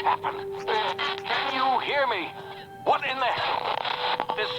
happen? Can you hear me? What in the hell? This...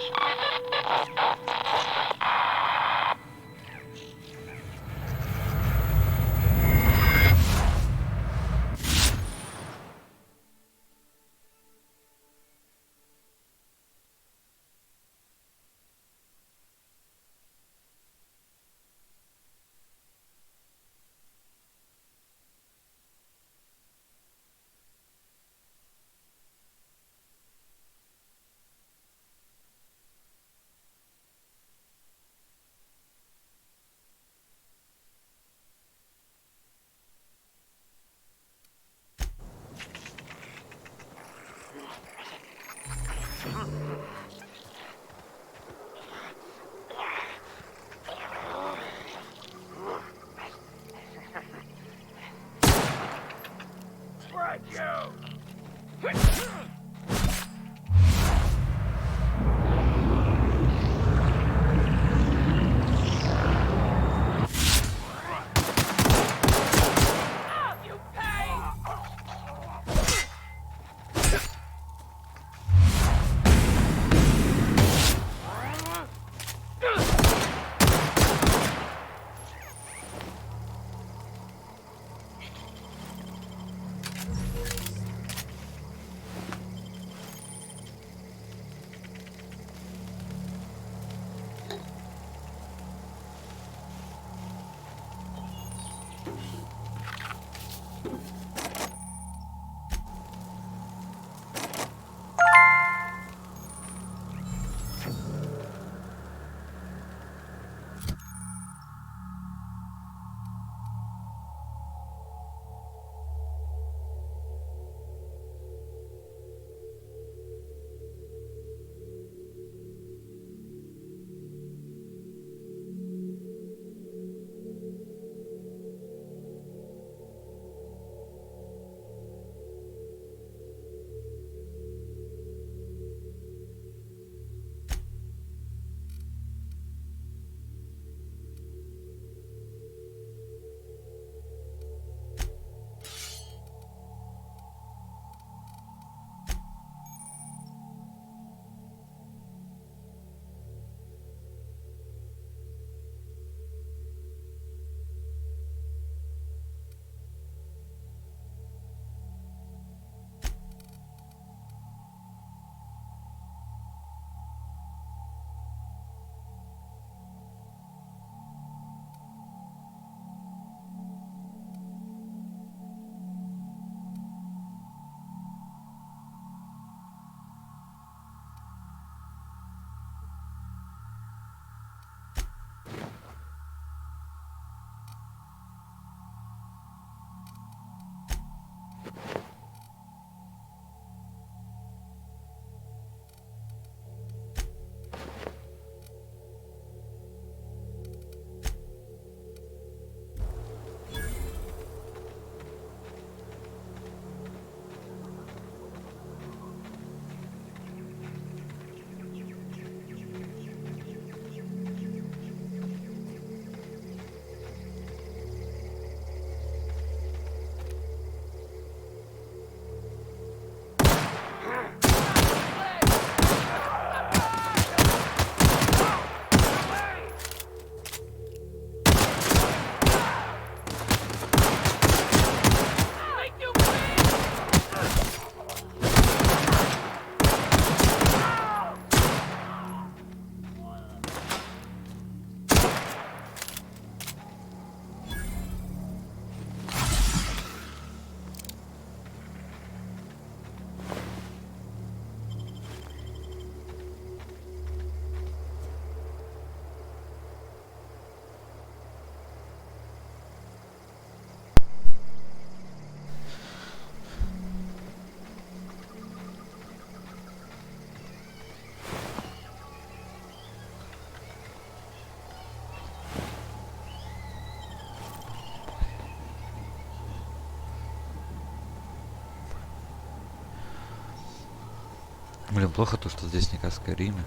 Блин, плохо то, что здесь не как в Скайриме.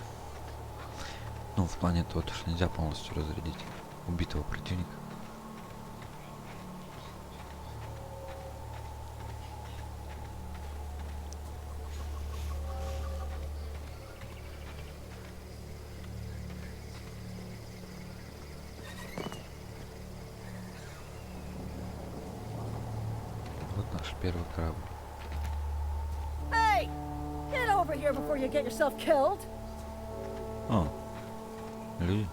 Ну, в плане того, что нельзя полностью разрядить убитого противника. Наш первый корабль. Hey! Get over here before you get yourself killed! О, люди.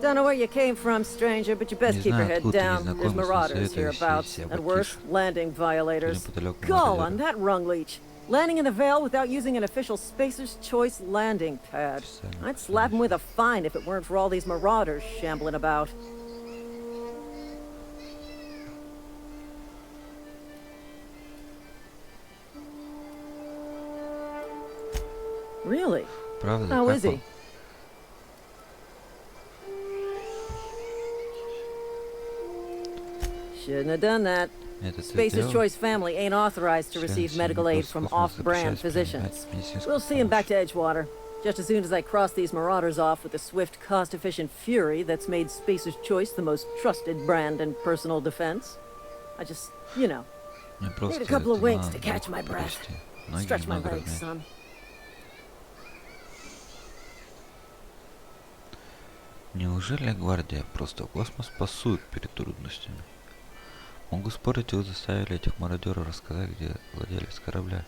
Don't know where you came from, stranger, but you best Не keep your знаю, head откуда ты, down. There's незнакомец, но marauders советую hereabouts, себя and worse, потише. landing violators. Неподалеку Gall мародеры. on that rung leech. Landing in the Vale without using an official Spacer's Choice landing pad. Специально I'd slap him with a fine if it weren't for all these marauders shambling about. Really? Правда? How Как is он? he? Shouldn't have done that. Это ты Spacer's сделал? Choice family ain't authorized to Члены receive семьи medical aid просто from космоса off-brand запрещают physicians. принимать медицинскую We'll see him back помощь. to Edgewater, just as soon as I cross these marauders off with the swift, cost-efficient fury that's made Spacer's Choice the most trusted brand in personal defense. I just, you know, Мне need просто a couple of это winks надо to catch my breath. провести. Ноги Stretch my немного legs, размять. son. Неужели гвардия просто космос пасует перед трудностями? Могу спорить, вы заставили этих мародеров рассказать, где владелец корабля.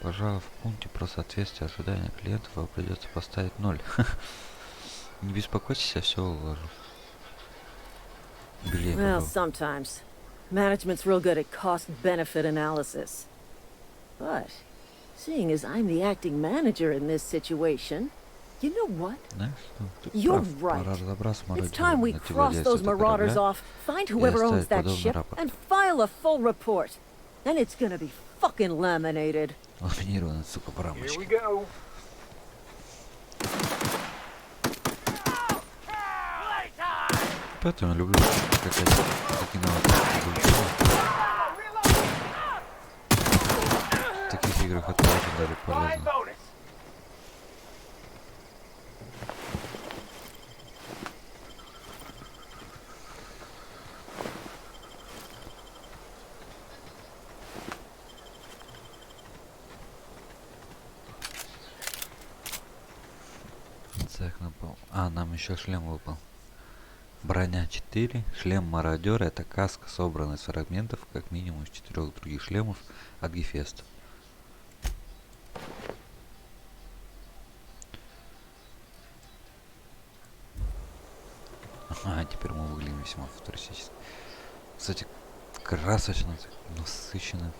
Пожалуй, в пункте про соответствие ожидания клиентов вам придется поставить 0. Не беспокойтесь, я все уложу. Билет Well, был. sometimes. Management's real good at cost-benefit analysis. But, seeing as I'm the acting manager in this situation, you know what? Знаешь что? Ты You're прав. right. Пора разобраться с It's time we мародерами, найти cross владельца those этого marauders корабля. off, find whoever owns оставить that подобный ship, рапорт. and file a full report. Then it's gonna be fucking laminated. Ламинированный, сука, по Here we рамочке. go. Поэтому я люблю такие новые. В таких играх это очень даже Fine полезно. bonus. Так, напал. Нам еще шлем выпал. Броня 4, шлем мародера — это каска, собранная из фрагментов как минимум из 4 других шлемов от Гефеста. Теперь мы выглядим весьма футуристически. Кстати, красочно, насыщенно.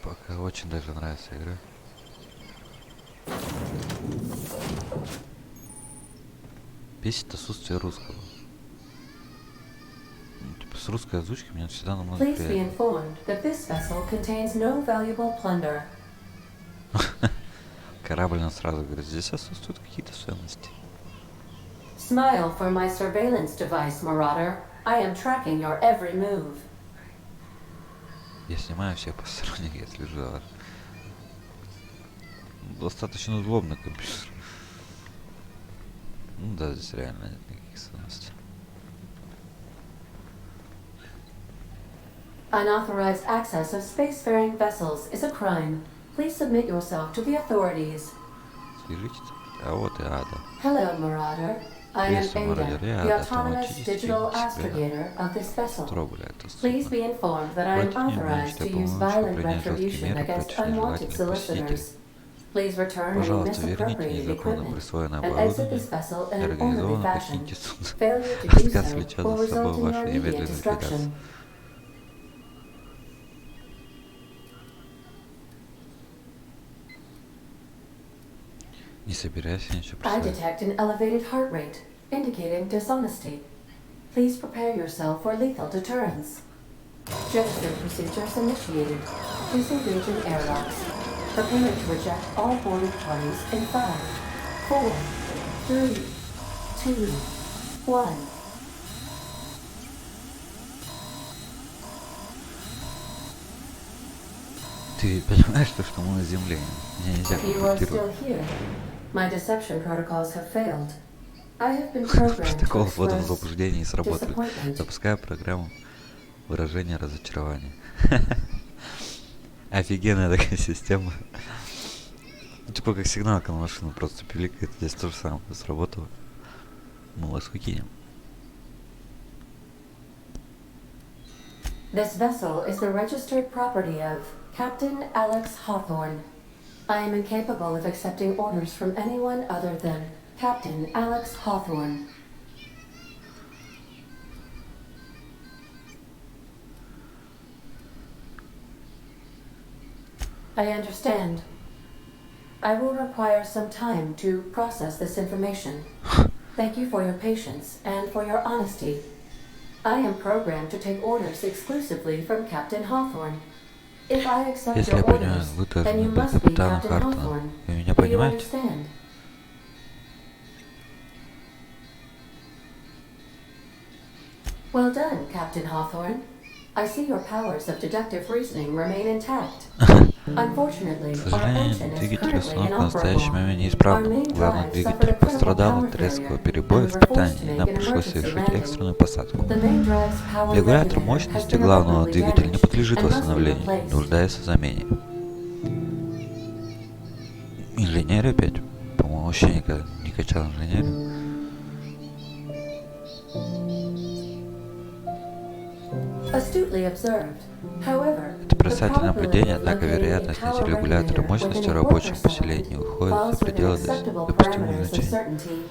Пока очень даже нравится игра. Бесит отсутствие русского. Типа с русской озвучкой мне всегда намного Please be приятнее. informed that this vessel contains no valuable plunder. Корабль нам сразу говорит, здесь отсутствуют какие-то ценности. Smile for my surveillance device, Marauder. I am tracking your every move. Я снимаю всех посторонних, я слежу за вашим. Достаточно удобный компьютер. Ну да, здесь реально нет никаких ценностей. Unauthorized access of spacefaring vessels is a crime. Please submit yourself to the authorities. Свяжитесь. А вот и Ада. Hello, Marauder. I am Приветствую, Мародер. Ada, Я the Ада, autonomous автоматический digital себя astrogator of this vessel. трогали это. Please be informed that I am Против него authorized to начали use полномочия violent принять жесткие retribution меры against против unwanted нежелательных посетителей. solicitors. Please return any Пожалуйста, верните misappropriated незаконно equipment присвоенное and exit оборудование this vessel и in an orderly организованно fashion. покиньте суд. Failure to do Отказ so влечет will за собой result in вашу your immediate немедленную ликвидацию. destruction. Не собирайся ничего I присваивать. detect an elevated heart rate, indicating dishonesty. Please prepare yourself for lethal deterrence. Gesture procedures initiated. Disengaging airlocks. Preparing to eject all boarded parties in 5, 4, 3, 2, 1. Ты понимаешь, что мы на Земле? Меня нельзя You are still контактировать. here. My deception protocols have failed. I have been programmed to Протокол ввода в express заблуждение не сработали. disappointment. Запускаю программу выражения разочарования. Офигенная такая система. Типа как сигналка на машину просто пиликает. Здесь то же самое сработало. Мы вас выкинем. This vessel is the registered property of Captain Alex Hawthorne. I am incapable of accepting orders from anyone other than Captain Alex Hawthorne. I understand. I will require some time to process this information. Thank you for your patience and for your honesty. I am programmed to take orders exclusively from Captain Hawthorne. If I accept Если your я понимаю, orders, вы then должны you быть must be капитаном Captain Хартоном. Hawthorne. Вы меня Do you понимаете? understand? Well done, Captain Hawthorne. I see your powers of deductive reasoning remain intact. Unfortunately, К our сожалению, engine is двигатель currently установлен в настоящий inoperable. момент Our неисправным. main Главный drive двигатель suffered a critical пострадал power от резкого failure, перебоя and в we were forced питании, to и make нам an пришлось emergency совершить landing. экстренную посадку. The main drive's power Регулятор regulator has мощности been главного irreparably двигателя не damaged подлежит and must be восстановлению, replaced. нуждается в замене. Инженер опять? По-моему, вообще никогда не качал инженер. Astutely observed. However, Это the бросатель probability наблюдения, of однако locating a вероятность найти power регулятора regulator мощности within в a рабочем quarter поселении cycle выходит за falls within пределы acceptable допустимых parameters of значений. certainty.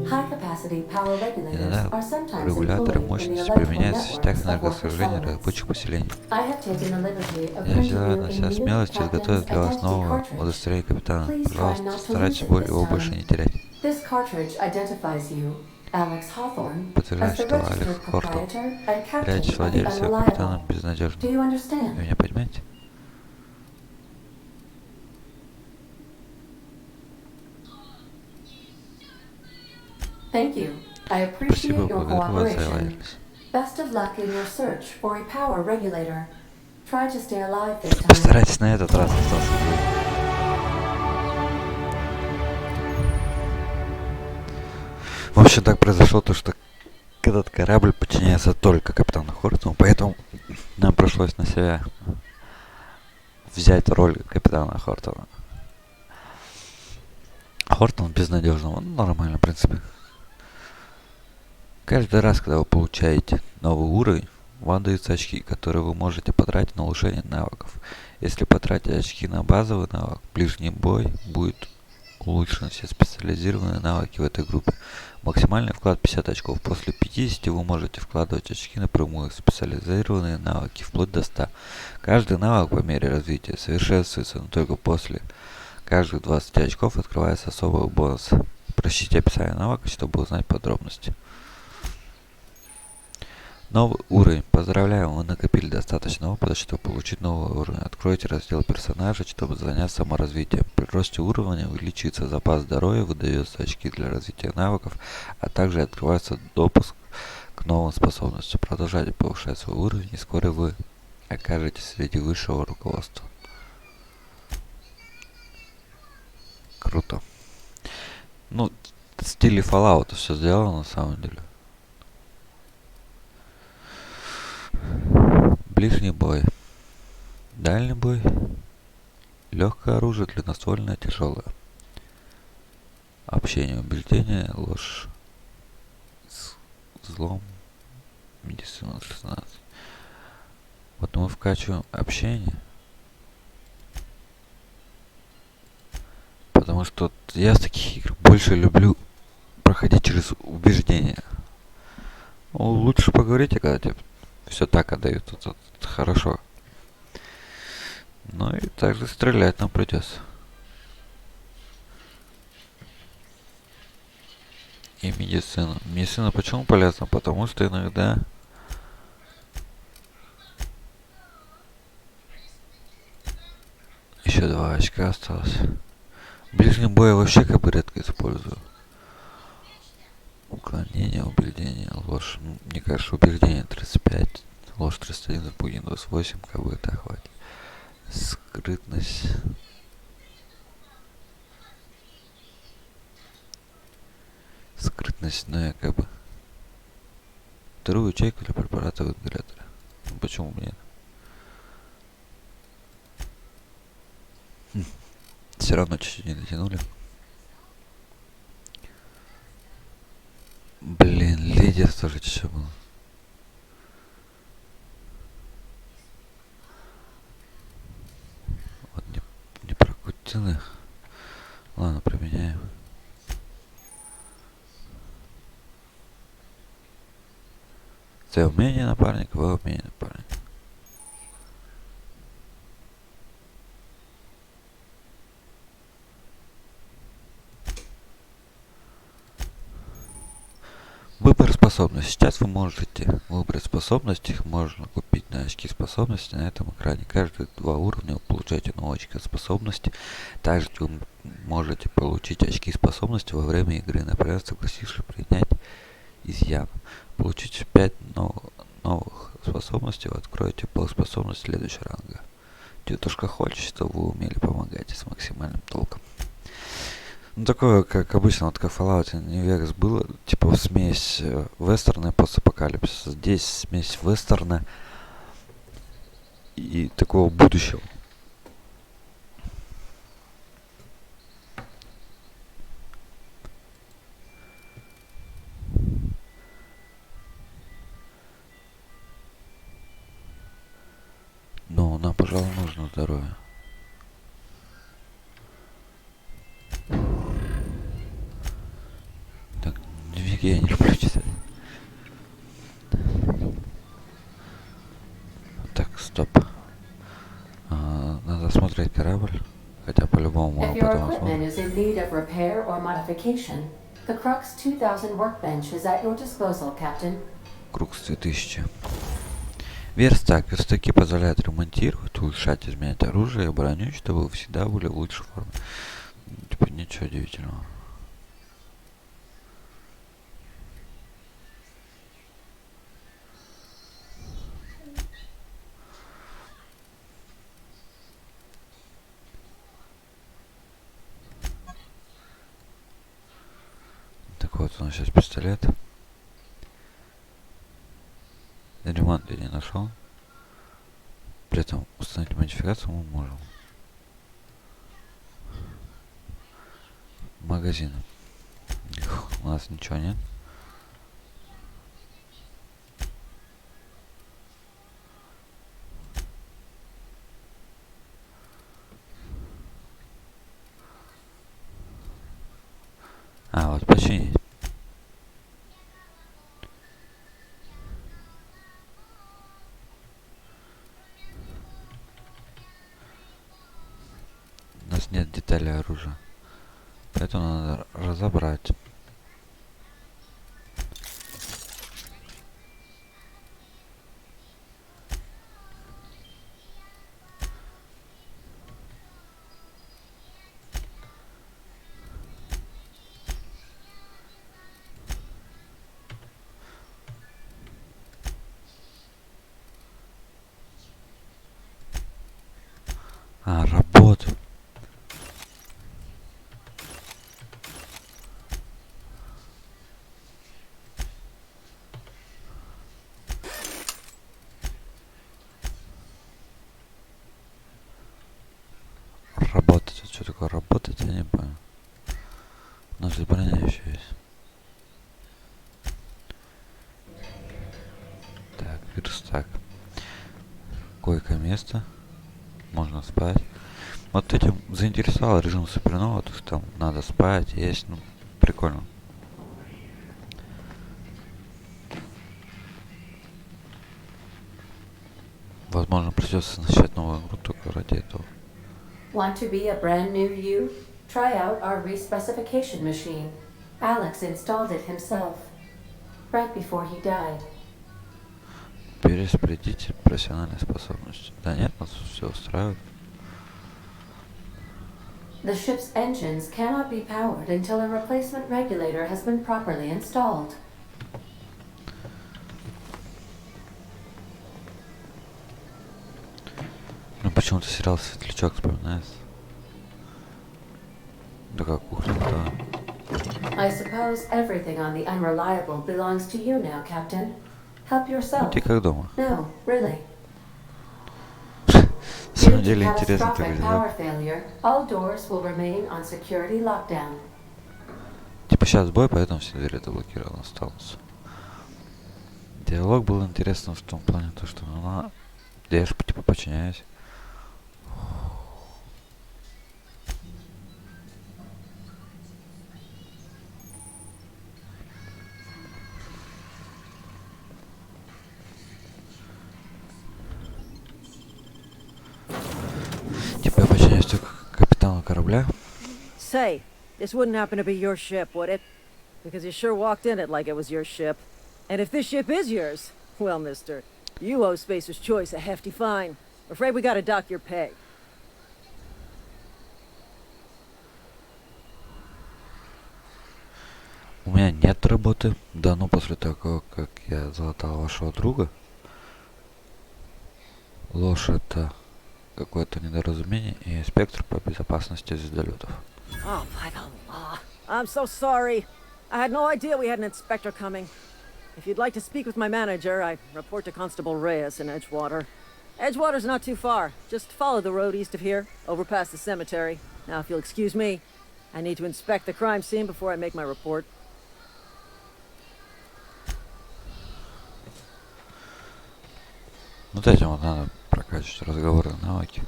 High-capacity power regulators Иногда are sometimes регуляторы employed in the мощности electrical применяются в сетях networks of worker энергоснабжения settlements. рабочих поселений. I have taken the liberty of Я printing взяла you на a себя new смелость captain's изготовить для вас identity новое cartridge. удостоверение капитана. Please try Пожалуйста, not to старайтесь lose it this его больше time. не терять. This cartridge identifies you, Alex Hawthorne, Подтверждает, as the что Алекс registered Хортон proprietor and captain является of the владельцем и Unreliable. капитаном Do безнадежным. you Вы understand? меня понимаете? Thank you. I Спасибо, appreciate your благодарю вас за cooperation. лояльность. Best of luck in your search for a power regulator. Try to stay alive this time. Постарайтесь на этот раз остаться живым. В общем, так произошло то, что этот корабль подчиняется только капитану Хортону, поэтому нам пришлось на себя взять роль капитана Хортона. Хортон безнадежного, ну, нормально, в принципе. Каждый раз, когда вы получаете новый уровень, вам даются очки, которые вы можете потратить на улучшение навыков. Если потратить очки на базовый навык, ближний бой будет улучшены все специализированные навыки в этой группе. Максимальный вклад 50 очков. После 50 вы можете вкладывать очки напрямую в специализированные навыки, вплоть до 100. Каждый навык по мере развития совершенствуется, но только после каждых 20 очков открывается особый бонус. Прочтите описание навыка, чтобы узнать подробности. Новый уровень. Поздравляем, вы накопили достаточно опыта, чтобы получить новый уровень. Откройте раздел персонажа, чтобы заняться саморазвитием. При росте уровня увеличивается запас здоровья, выдаются очки для развития навыков, а также открывается допуск к новым способностям. Продолжайте повышать свой уровень, и вскоре вы окажетесь среди высшего руководства. Круто. Ну, в стиле Fallout все сделано на самом деле. Ближний бой. Дальний бой. Легкое оружие, длинноствольное, тяжелое. Общение, убеждение, ложь. Взлом. Медицина 16. Вот мы вкачиваем общение. Потому что я с таких игр больше люблю проходить через убеждение. Ну, лучше поговорите, когда тебе все так отдают, это хорошо. Ну и также стрелять нам придется. И медицина. Медицина почему полезна? Потому что иногда еще 2 очка осталось. Ближний бой я вообще как бы редко использую. Уклонение, убеждение, ложь. Ну, мне кажется, убеждение 35, ложь 31, запугивание 28, как бы это хватит. Скрытность. Скрытность, ну я как бы вторую ячейку для препарата в ингаляторе. Ну, почему мне? Все равно чуть-чуть не дотянули. Блин, лидер тоже еще был. Вот не прокрутили. Ладно, применяем. Це умение напарник, вы умение напарник. Выбор способностей. Сейчас вы можете выбрать способности, их можно купить на очки способности на этом экране. Каждые 2 уровня вы получаете новые очки способности. Также вы можете получить очки способности во время игры, например, согласившись принять изъян. Получите 5 новых способностей, вы откроете полспособность следующего ранга. Тетушка хочет, чтобы вы умели помогать с максимальным толком. Ну, такое, как обычно, вот как в Fallout New Vegas было, типа смесь вестерна и постапокалипсиса. Здесь смесь вестерна и такого будущего. Но нам, пожалуй, нужно здоровье. Так, дневники я не люблю читать. Так, стоп. Надо осмотреть корабль. Хотя по-любому If мы your потом equipment осмотрим. is in need of repair or modification, the Crux 2000 workbench is at your disposal, Captain. Круг с 2000. Верстак. Верстаки позволяют ремонтировать, улучшать, изменять оружие и броню, чтобы вы всегда были в лучшей форме. Типа ничего удивительного. Так вот, у нас сейчас пистолет. Ремонт я не нашел. При этом установить модификацию мы можем. Магазин. У нас ничего нет. А, вот починить. У нас нет деталей оружия. Поэтому надо разобрать. А, работает. Работать. Вот что такое работать, я не понял. У нас броня еще есть. Так, верстак. Койко-место. Можно спать. Вот этим заинтересовал режим супернова, то есть там надо спать, есть, ну, прикольно. Возможно, придется начать новую игру только ради этого. Want to be a brand new you? Try out our respecification machine. Alex installed it himself, right before he died. Перераспределите профессиональные способности. Да нет, нас все устраивает. The ship's engines cannot be powered until a replacement regulator has been properly installed. Ну почему-то сериал «Светлячок» вспоминается. Такая кухня, да. I suppose everything on the Unreliable belongs to you now, Captain. Help yourself. Ты как дома. No, really. самом to деле интересно такой catastrophic диалог. power failure, all doors will remain on security lockdown. Типа сейчас бой, поэтому все двери заблокированы останутся. Диалог был интересным в том плане, то, что она... Я же типа подчиняюсь. Типа я подчиняюсь только капитану корабля. Say, this wouldn't happen to be your ship, would it? Because you sure walked in it like it was your ship. And if this ship is yours, well, mister, you owe Spacer's Choice a hefty fine. Afraid we gotta dock your pay. У меня нет работы. Да, ну после того, как я залатал вашего друга. Ложь это какое-то недоразумение и инспектор по безопасности звездолетов. Oh, by the law. I'm so sorry. I had no idea we had an inspector coming. If you'd like to speak with my manager, I report to Constable Reyes in Edgewater. Edgewater's not too far. Just follow the road east of here, over past the cemetery. Now, if you'll excuse me, I need to inspect the crime scene before I make my report. Вот этим вот надо прокачивать разговорные навыки.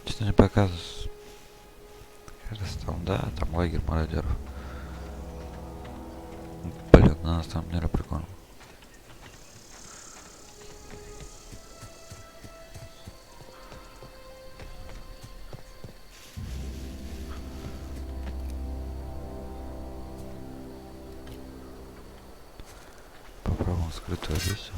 Что не показывает? Кажется, там, да, там лагерь мародеров. Блин, на самом деле прикольно. Попробуем скрытую лесу.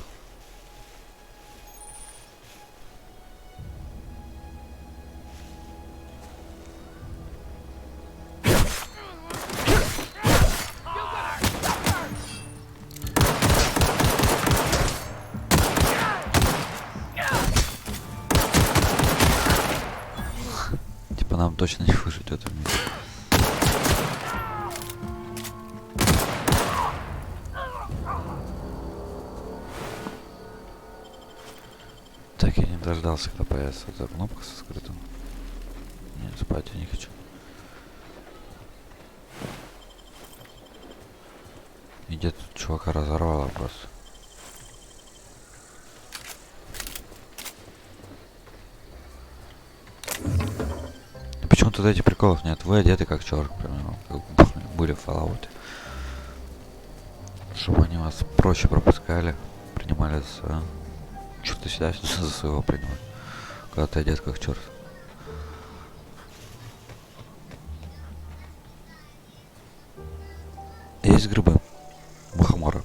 Типа нам точно не выжить в этом месте. Так, я не дождался, когда появится эта кнопка со скрытым. Нет, спать я не хочу. И где-то чувака разорвало просто. Почему тут этих приколов нет? Вы одеты как черт, примерно, как были в Fallout. Чтобы они вас проще пропускали, принимали за... Что ты сюда за своего принимаешь? Когда ты одет как черт. Есть грибы. Мухомора.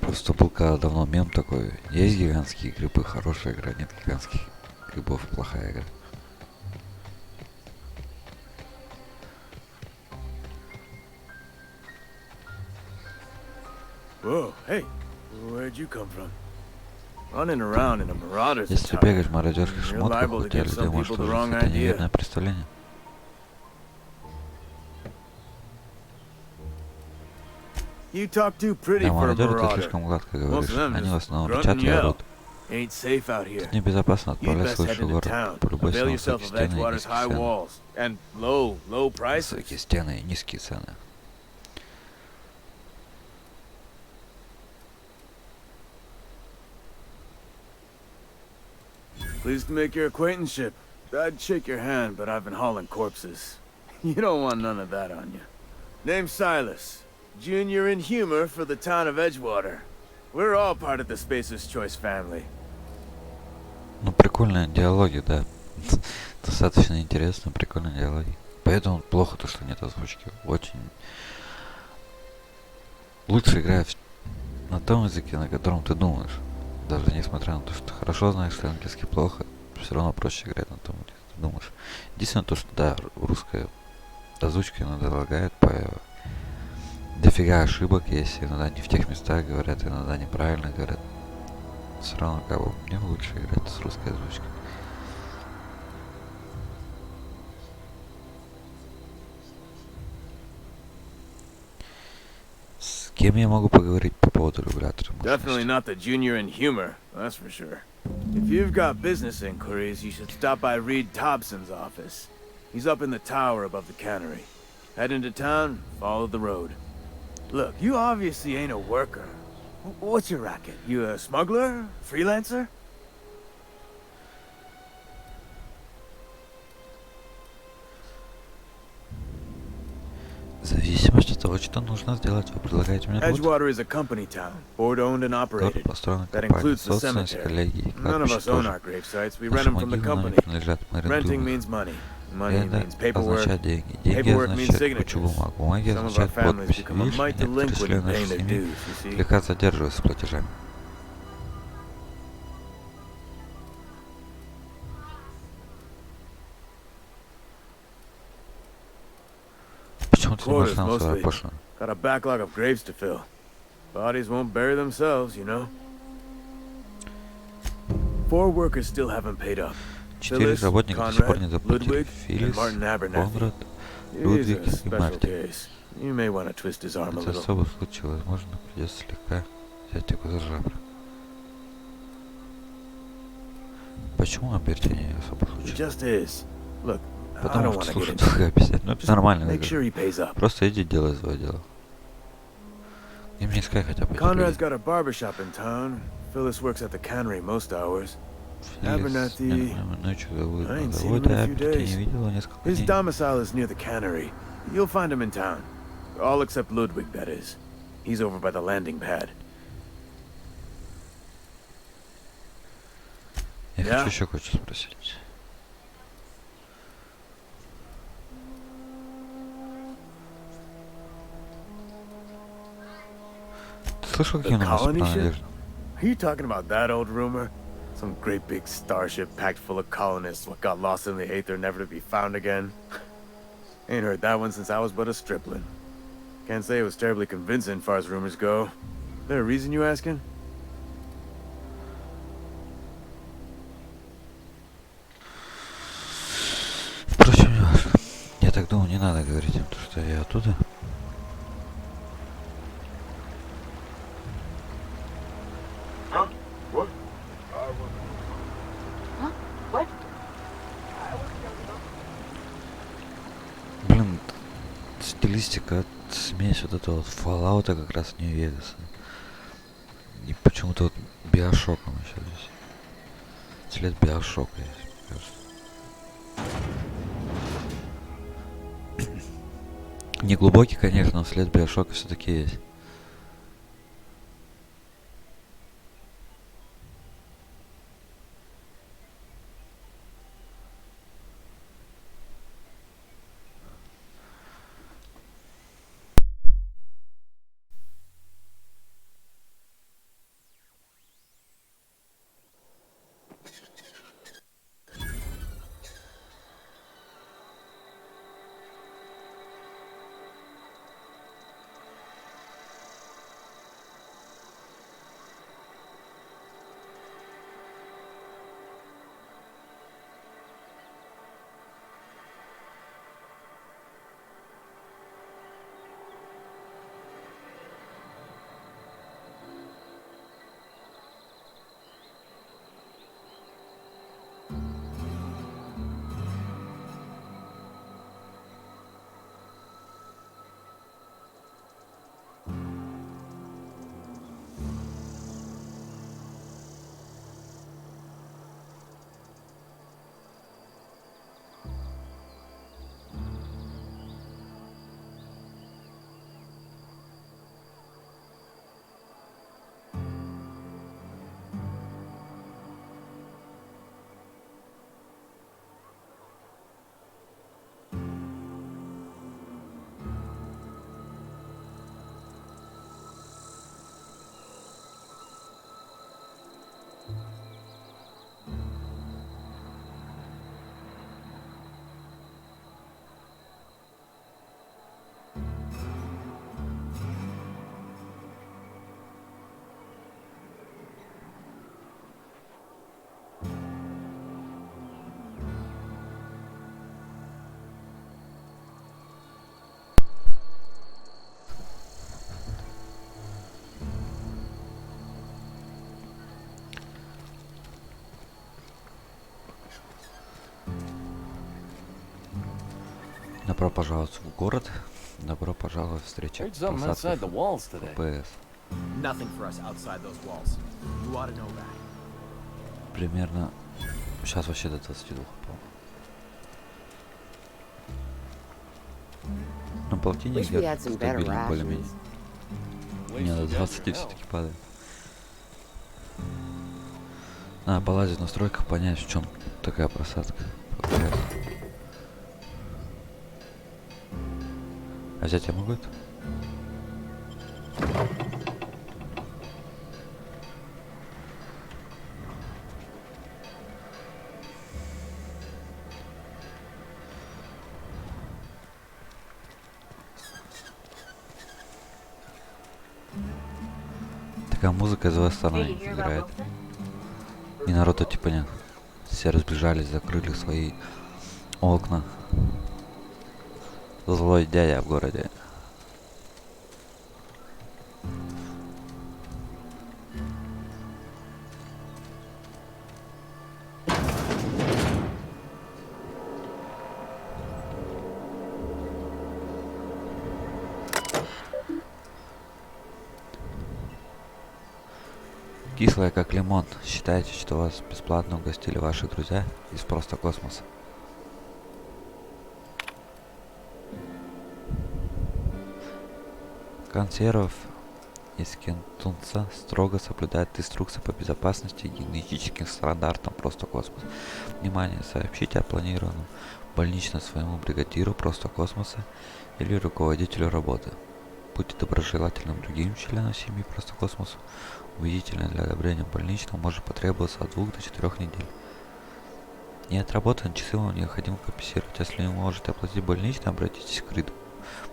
Просто был когда давно мем такой. Есть гигантские грибы, хорошая игра. Нет гигантских грибов, плохая игра. Whoa, hey, where'd you come from? Running around in a marauder's Если attire. бегаешь в мародерских You're шмотках, liable у to тебя give людей some может people the сложиться wrong это idea. неверное представление. You talk too pretty Да, for a мародеры ты marauder. слишком гладко Most говоришь. of them Они в just основном grunt кричат and и yell. орут. Ain't safe out here. Тут небезопасно You'd отправлять best свой head into город. town. Полюбуйся Avail на yourself высокие of стены и Edgewater's низкие high цены. walls and low prices. Высокие стены и низкие цены. Pleased to make your acquaintanceship. I'd shake your hand, but I've been hauling corpses. You don't want none of that on you. Name's Silas. Junior in humor for the town of Edgewater. We're all part of the Spacer's Choice family. Ну, прикольные диалоги, да. Достаточно интересно, прикольные диалоги. Поэтому плохо то, что нет озвучки. Очень... Лучше играть на том языке, на котором ты думаешь. Даже несмотря на то, что ты хорошо знаешь, что английский плохо, все равно проще играть на том, где ты думаешь. Единственное то, что да, русская озвучка иногда лагает по... Дофига ошибок есть, иногда не в тех местах говорят, иногда неправильно говорят. Все равно как бы мне лучше играть с русской озвучкой. С кем я могу поговорить по поводу регулятора Definitely мощности? not the junior in humor, that's for sure. If you've got business inquiries, you should stop by Reed Thompson's office. He's up in the tower above the cannery. Head into town, follow the road. Look, you obviously ain't a worker. What's your racket? You a smuggler? Freelancer? В зависимости от того, что нужно сделать, вы предлагаете мне работу. Edgewater is a company town, board-owned and Город operated. построен That компанией, includes the собственность cemetery. коллеги, None of кладбище us own тоже. our grave sites. We rent Наши them from the могилы нам не company. принадлежат, мы Renting арендуем их. means money. Money Аренда means paperwork. означает деньги. Деньги Paperwork means означают кучу signatures. бумаг. Бумаги Some of our означают families подписи. become a Видишь, mite некоторые delinquent члены in paying нашей their семьи dues, you see. слегка задерживаются с платежами. Почему ты не можешь Quarters нам свою mostly. пошлину? Got a backlog of graves to fill. Bodies won't bury themselves, you know. 4 workers still haven't paid up. 4 Phyllis, работника до сих пор не Conrad, заплатили. Ludwig, Филлис, and Martin Abernathy. Конрад, He's Людвиг a и special Мартин. case. You may want to twist his arm a Это little. особый случай, возможно, придется слегка взять его за жабры. Почему обертение особый It случай? just is. Look, I Потому don't что want to get слушать into долго it. объяснять. Ну, это Just нормально. make sure he pays up. Просто иди делай свое дело. И мне искать хотя бы этих Conrad's людей. got a barbershop in town. Phyllis works at the cannery most hours. Филлис, Abernathy. ночью заводит I на ain't seen заводе, him in a а few Аппетит не days. видел его несколько His дней. domicile is near the cannery. You'll find him in town. All except Ludwig, that is. He's over by the landing pad. Я Да? хочу еще кое-что спросить. Ты слышал, The какие новости про colony ship? Надежду? Are you talking about that old rumor? Some great big starship packed full of colonists what got lost in the aether never to be found again? Ain't heard that one since I was but a stripling. Can't say it was terribly convincing far as rumors go. There a reason you asking? Впрочем, не важно. Я так думаю, не надо говорить им, что я оттуда. Huh? What? What? Блин, стилистика, смесь вот этого вот Fallout как раз не Вегаса. И почему-то вот Биошоком еще здесь. След Биошока есть, мне кажется. Не глубокий, конечно, но след Биошока все-таки есть. Добро пожаловать в город. Добро пожаловать в встречу. Heard something outside the walls today. ПС. Nothing for us outside those walls. You ought to know that. Примерно... Сейчас вообще до 22 упал. На полтинник Wish we had some better стабильно более-менее. Waste Не, до you got 20 your все-таки dough. падает. Надо полазить в настройках, понять, в чем такая просадка. А взять я могу это? Такая музыка из Вестерна играет. И народ тут типа нет. Все разбежались, закрыли свои окна. Злой дядя в городе. Кислая как лимон. Считайте, что вас бесплатно угостили ваши друзья из просто космоса. Консервов из кентунца строго соблюдает инструкции по безопасности и гигиеническим стандартам просто космос. Внимание! Сообщите о планированном больничном своему бригадиру просто космоса или руководителю работы. Будьте доброжелательным другим членам семьи просто космосу. Убедительно для одобрения больничного может потребоваться от 2 до 4 недель. Не отработанные часы вам необходимо компенсировать. Если не можете оплатить больничный, обратитесь к РИДу.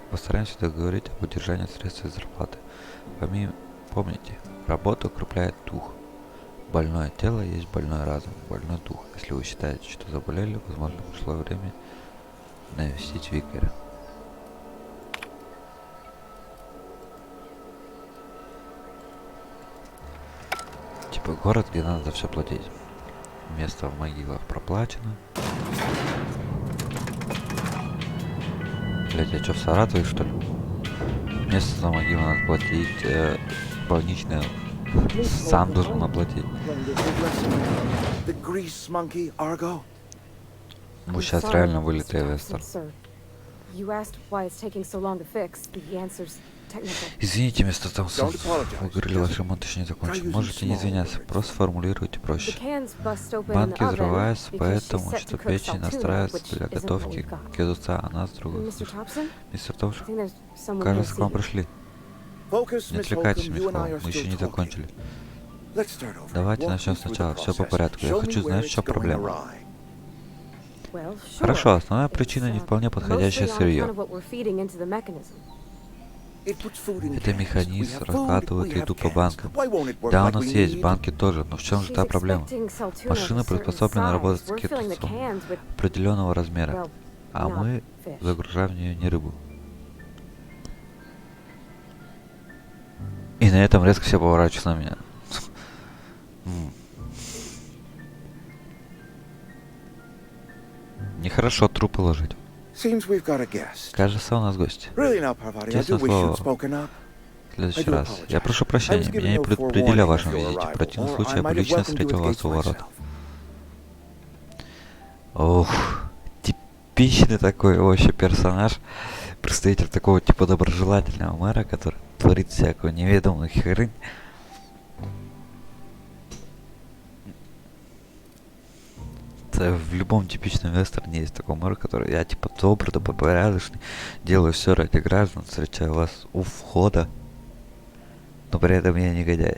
Постараемся договорить об удержании средств из зарплаты. Помните, работа укрепляет дух. Больное тело есть больной разум, больной дух. Если вы считаете, что заболели, возможно, пришло время навестить викаря. Типа город, где надо за все платить. Место в могилах проплачено. Блять, я что, в Саратове, что ли? Место за могилу надо платить, больничное сам должен оплатить. Мы сейчас реально вылетели в Эстер. Извините, мистер Томпсон, вы говорили, ваш ремонт еще не закончен. Можете не извиняться, просто формулируйте проще. Банки взрываются, поэтому что печень настраивается для готовки кедуца, а нас другой. Мистер Томпсон, кажется, к вам пришли. Не отвлекайтесь, мисс Холл, мы еще не закончили. Давайте начнем сначала, все по порядку. Я хочу знать, в чем проблема. Хорошо, основная причина не вполне подходящее сырье. Это механизм раскладывает еду по банкам. Да, у нас есть, банки тоже, но в чем же та проблема? Машина приспособлена работать с кетусом определенного размера, а мы загружаем в нее не рыбу. И на этом резко все поворачиваются на меня. Нехорошо трупы ложить. Кажется, у нас гости. Честное слово, в следующий раз. Я прошу прощения, меня не предупредили о вашем визите. В противном случае я бы лично встретил вас у ворот. Ох, типичный такой вообще персонаж. Представитель такого типа доброжелательного мэра, который творит всякую неведомую хрень. В любом типичном вестерне есть такой мэр, который я типа добрый, добропорядочный, делаю все ради граждан, встречаю вас у входа, но при этом я негодяй.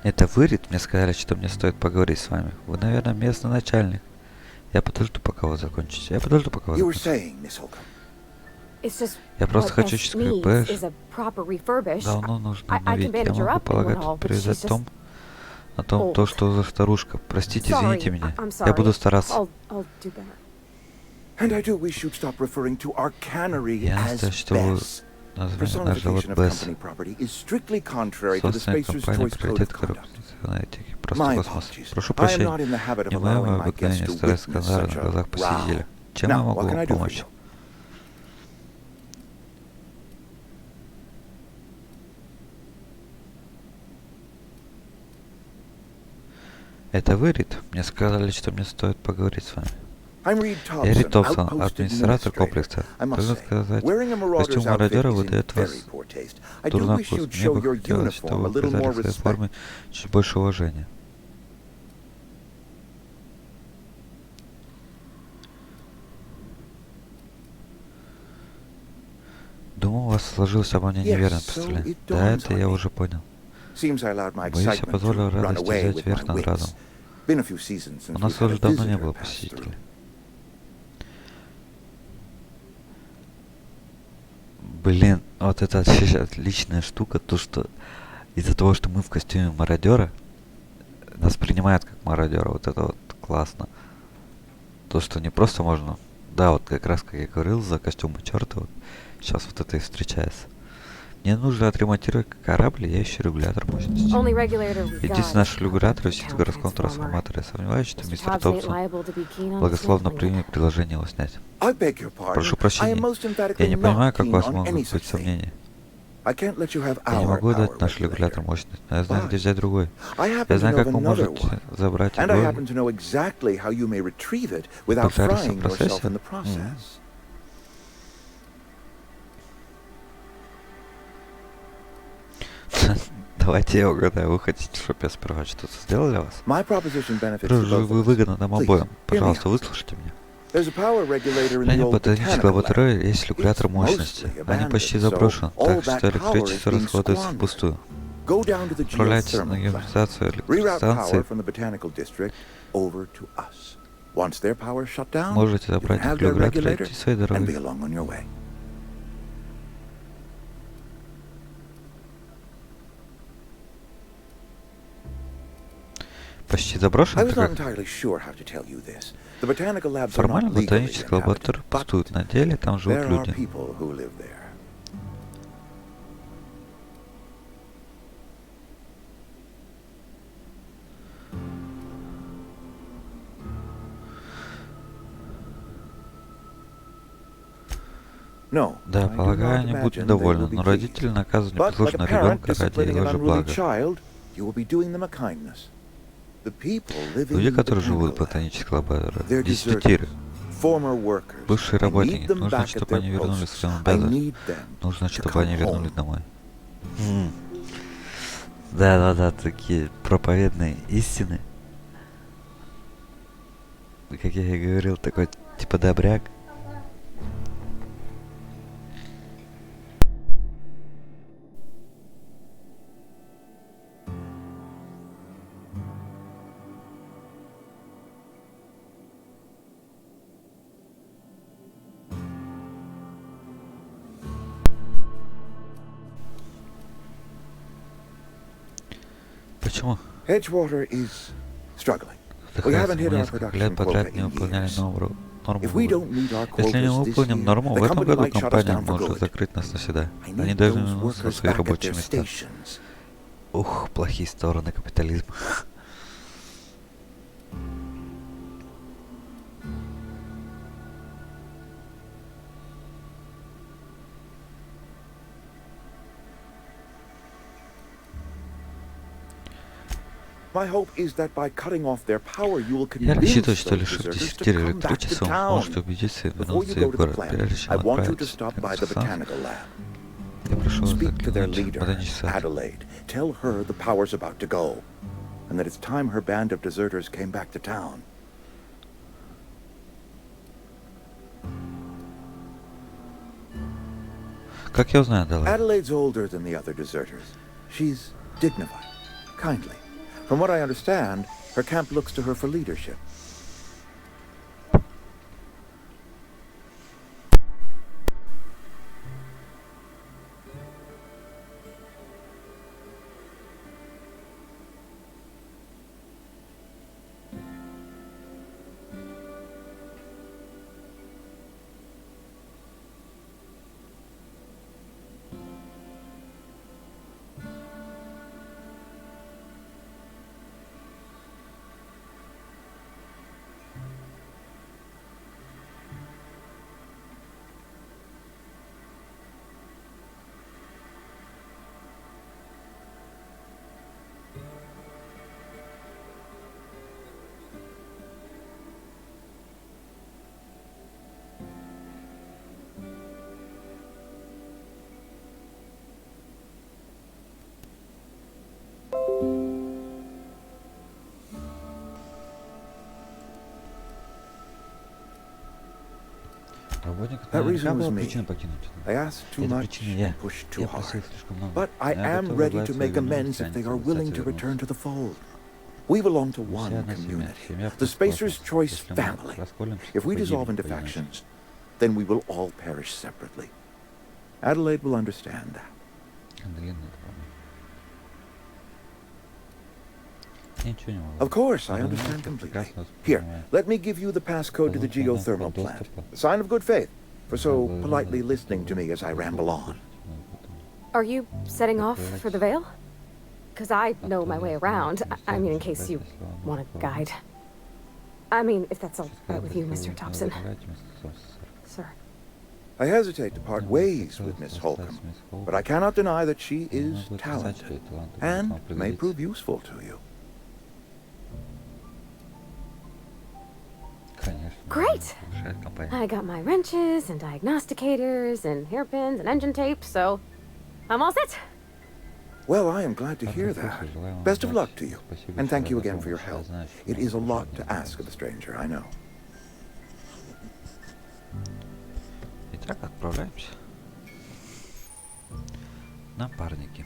Это вы, Рид, мне сказали, что мне стоит поговорить с вами. Вы, наверное, местный начальник. Я подожду, пока вы закончите. Я подожду, пока вы закончите. Я просто хочу чистую ПС. Давно нужно обновить. Я могу полагать привязать о том, то, что за старушка. Простите, извините меня. Я буду стараться. Я настаиваю, что вы название на завод Personification of БЭС. company property is strictly contrary to the Собственная Spacer's компания Choice Code приоритет of Conduct. коррупционной этики. Просто My космос. apologies. Прошу I am not прощения. in the habit of Не моего allowing my guests обыкновения to ставить witness скандалы such на a глазах посетителя. row. Чем я Now, могу what can вам I do for помочь? you? Это вы, Рид? Мне сказали, что мне стоит поговорить с вами. I'm Reed Я Рид Thompson, Томпсон, outpost администратор administrator. комплекса. I must Должен say, сказать, wearing a костюм marauder's outfit мародера is in выдает вас very poor taste. I do дурной wish вкус. you'd Мне show бы your хотелось, чтобы uniform вы a little показали more в своей respect. форме чуть больше уважения. Думаю, у вас сложилось обо мне неверное представление. Да, это я уже понял. Seems I allowed my Боюсь, я excitement позволил to run радости away взять with верх my над wits. разумом. Been a few seasons since У нас we've had a уже давно не visitor было pass through. посетителей. Блин, вот это вообще отличная штука, то что из-за того, что мы в костюме мародера, нас принимают как мародера, вот это вот классно. То, что не просто можно, да, вот как раз, как я говорил, за костюмы черта, вот, сейчас вот это и встречается. Мне нужно отремонтировать корабль, я ищу регулятор мощности. Only regulator we got Единственный is наш регулятор the висит в городском transformer. трансформаторе. Я сомневаюсь, что Mr. мистер Hobbs ain't Томпсон liable to be keen on благословно dismantling примет it. предложение его снять. I beg your pardon. Прошу I am прощения. most Я emphatically не not понимаю, как у keen вас on могут any быть such thing. сомнения. I can't let you have Я не our могу дать power наш регулятор regulator. мощность, но я знаю, где But взять другой. I happen Я to знаю, know как of вы another можете one. забрать And I его happen to know exactly how you may retrieve it without Пожариться в frying yourself процессе. in the process. Давайте я угадаю, вы хотите, чтобы я сперва что-то сделал для вас? My proposition benefits you Дружи, both вы of us. выгодно нам Please, обоим. hear me Пожалуйста, out. выслушайте меня. There's a power regulator in Для the old ботанической botanical lab. лаборатории есть регулятор It's мощности. mostly Они почти abandoned, заброшены, so all так что that power электричество is being расходуется squandered. впустую. Go down to the Отправляйтесь на geothermal plant. геофиксацию Reroute электростанции. power from the botanical district over to us. Once their power is shut down, Можете you can забрать have их their регулятор и regulator идти своей and be дорогой. along on your way. Почти I заброшен, was это not как? entirely sure how to tell you this. The botanical labs are Формально not legally ботаническая лаборатория inhabited, пустует, but на деле там живут there are люди. people who live there. No, Да, I do полагаю, not они будут imagine they недовольны, will be но pleased. родители наказывают But like a непослушного parent ребенка ради disciplining его an же unruly блага. child, you will be doing them a kindness. The people living Люди, in the которые живут в botanical lab, ботанической лаборатории, they're дезертиры, deserters, former workers. бывшие I need работники. them Нужно, back at чтобы their они вернулись к posts. своим I обязанностям. need them Нужно, to чтобы come они вернулись home. домой. Да-да-да, такие проповедные истины. Как я и говорил, такой типа добряк. Почему? Edgewater is struggling. We Вздыхается, haven't hit мы our несколько production лет quota подряд не in выполняли years. норму If we выбора. don't meet our Если не quotas this выполним year, норму, the в этом company году might shut us компания down for может good. закрыть нас навсегда. I Они need должны those вернуться на workers свои back at рабочие their места. stations. Ух, плохие стороны капитализма. My hope is that by cutting off their power, you will Я convince рассчитываю, что those лишив deserters to десятерых come back to электричества, вы можете town. убедиться и Before вернуться you и go в to the город, plant, прежде I чем want you to отправиться stop на by the станцию. botanical lab. Я прошу вас Speak to their заглянуть в leader, ботанический сад. Adelaide. Tell her the power's about to go, and that it's time her band of deserters came back to town. Как я узнаю, Адelaide? Adelaide's older than the other deserters. She's dignified, kindly. From what I understand, her camp looks to her for leadership. Работник That наверняка reason was была me. причина покинуть. I asked too Эта much причина and я. pushed too Я hard. просил слишком много. But I Но я am готов ready дать to свою make вину, amends если if они they are согласятся willing to return вернуться. to the fold. We belong to Мы все one одна семья. community, Семья the просто Spacer's космос. Choice Если мы family. расколемся, If we то dissolve погибнем, into понимаешь? factions, then we will all perish separately. Adelaide will understand that. Аделина, это помню. Я ничего не могу. Of course, I Она understand немножко completely. прекрасно Here, воспринимает. let me give you the passcode to the geothermal plant. A sign of good faith for so politely listening to me as I ramble on. Are you setting off for the Vale? Because I know my way around. I mean, in case you want a guide. I mean, if that's all right with you, Mr. Thompson. Sir. I hesitate to part ways with Miss Holcomb, but I cannot deny that she is talented and may prove useful to you. Great! I got my wrenches and diagnosticators and hairpins and engine tape, so I'm all set. Well, I am glad to hear that. Best of luck to you, and thank you again for your help. It is a lot to ask of a stranger, I know. Итак, отправляемся. Напарники.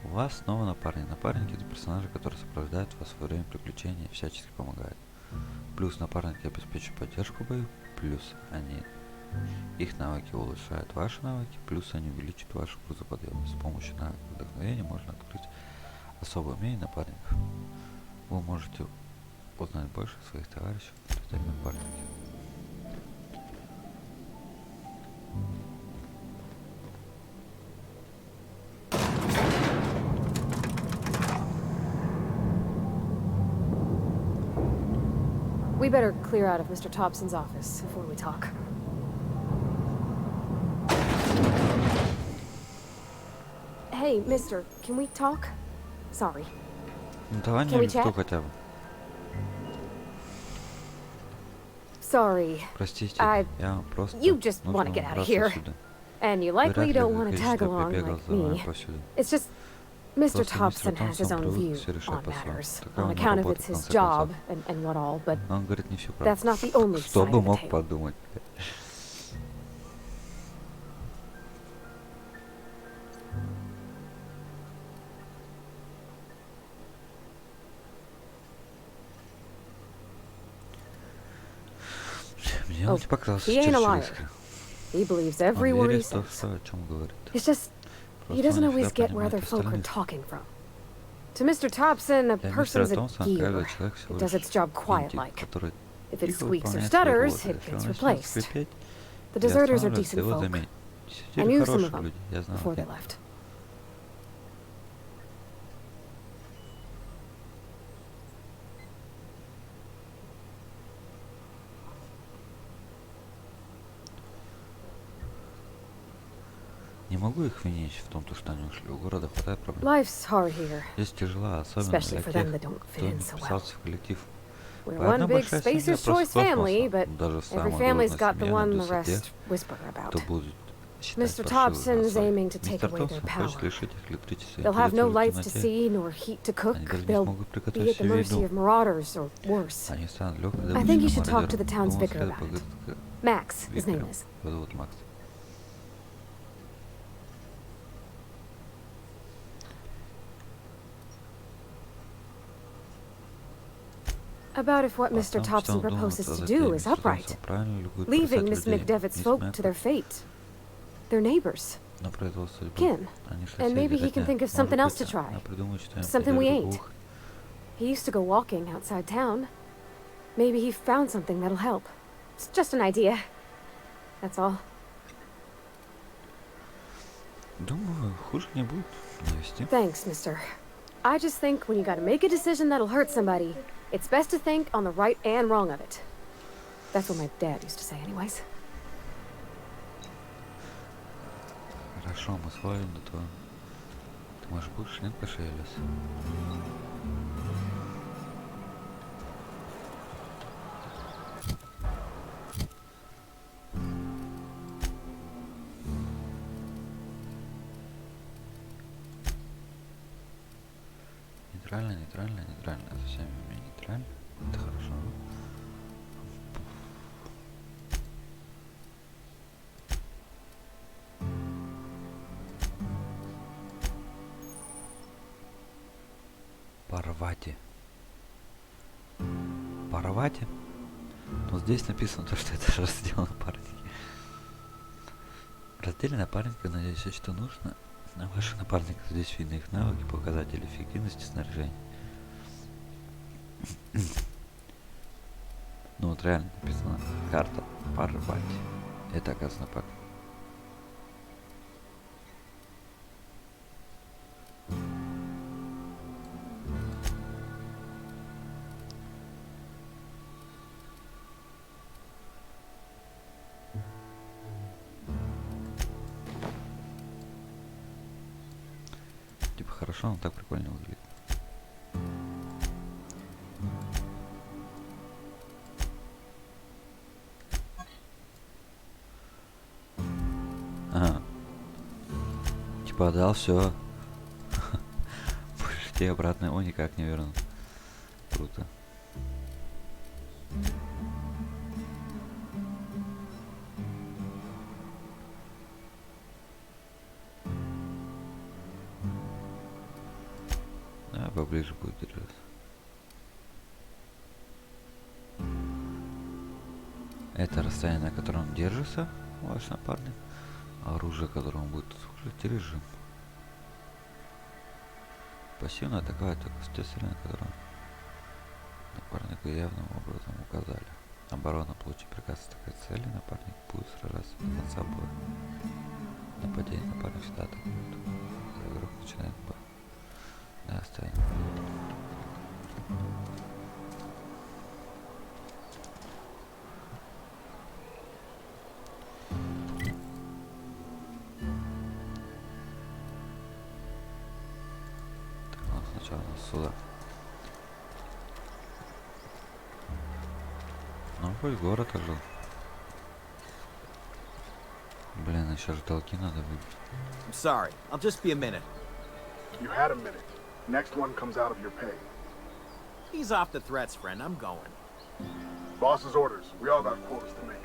У вас снова напарники. Напарники — это персонажи, которые сопровождают вас во время приключения и всячески помогают. Плюс напарники обеспечивают поддержку в бою, плюс их навыки улучшают ваши навыки, плюс они увеличат вашу грузоподъемность. С помощью навыка вдохновения можно открыть особые умения напарников. Вы можете узнать больше своих товарищей, стать напарники. We better clear out of Mr. Thompson's office before we talk. Hey, mister, can we talk? Sorry. Ну давай Can we не chat? хотя бы. Sorry. Простите, I- я просто You just нужно wanna get out of убраться here. отсюда. And you Вряд likely ли don't вы want to хотите, tag чтобы я along бегал like за вами me. повсюду. It's just Mr. Просто мистер Thompson has his Томпсон own привык view все решать on по-своему. matters, Такая on у него account of работа, it's в his конце job концов. and what all, but Но он говорит не всю that's правду. not the only Кто side бы of the мог tale. подумать? Мне он не показался he ain't a чересчур liar. искренним. He believes Он every word he верит в то, says. о чем говорит. It's just he Просто doesn't он always всегда get where other понимает folk are остальных. talking from. To Mr. Thompson, a Для person's мистера a Томпсона gear. каждый человек всего It does лишь its job винтик, quiet-like. который If it тихо squeaks or выполняет свои stutters, работы. it Если gets он начнет replaced. скрипеть The и deserters are останавливается, decent его folk. заменят. I Сидели knew some of хорошие them люди, я знал before they их. left. Не могу их винить в том, что они ушли. У города хватает проблем. Life's hard here, Здесь тяжело, особенно especially для for тех, them that don't кто fit не in so well. вписался в коллектив. We're Вы one одна big большая семья, Spacer's просто Choice с космоса. family, but Даже every самая family's дружная got the семья one the найдется тех, rest whisper about. кто будет считать Mr. паршивых Thompson's голосов. aiming to take Мистер away their Томпсон power. хочет лишить их электричества и They'll have no кидать lights в to темноте. see nor heat to cook. Они даже не They'll смогут be приготовить at the себе mercy еду. of marauders or worse. Они станут легкой I добычей think you для should talk to мародеров. the town's Думаю, vicar следует about it. поговорить с Max, his name викарем. is. Его зовут Макс. About if what А Mr. сам что Thompson он думает proposes о to затее do is мистера upright. Томпсона? Правильно ли будет Leaving бросать Miss людей? McDevitt's Мисс folk Мэг to their fate. They're neighbors. на произвол судьбы. Kin. Они ж And соседи, maybe he can родня. think of Может something else быть, to try. она придумает что-нибудь Something we для ain't. других. He used to go walking outside town. Maybe he found something that'll help. It's just an idea. That's all. Думаю, хуже не будет. Навести. Thanks, mister. I just think when you gotta make a decision that'll hurt somebody, it's best to think on the right and wrong of it. That's what my dad used to say anyways. Хорошо, мы свалим до того. Ты, может, будешь нет пошевелиться? Нейтрально, нейтрально, нейтрально. Со всеми нейтрально. Это хорошо. Парвати. Парвати? Но здесь написано то, что это раздел напарники. В разделе напарника найдете, что нужно. На ваших напарниках здесь видны их навыки, показатели эффективности снаряжения. Ну вот реально написано карта Парвати. Это оказывается напарник. Типа хорошо, он так прикольно выглядит. Ага. Типа отдал все. Больше тебе обратно его никак не вернут. Круто. Да, поближе будет держаться. Это расстояние, на котором держится ваш напарник. Оружие, которое он будет служить, режим. Пассивно атаковать только с той стороны, которую напарнику явным образом указали. Оборона, получив приказ атаковать цели, напарник будет сражаться над собой. Нападение напарник всегда атакует. Игрок начинает бой. Да, оставим. Сначала сюда. Ну, хоть город ожил. Блин, еще же толки надо выбить. I'm sorry. I'll just be a minute. You had a minute. Next one comes out of your pay. Ease off the threats, friend. I'm going. Boss's orders. We all got quotas to make.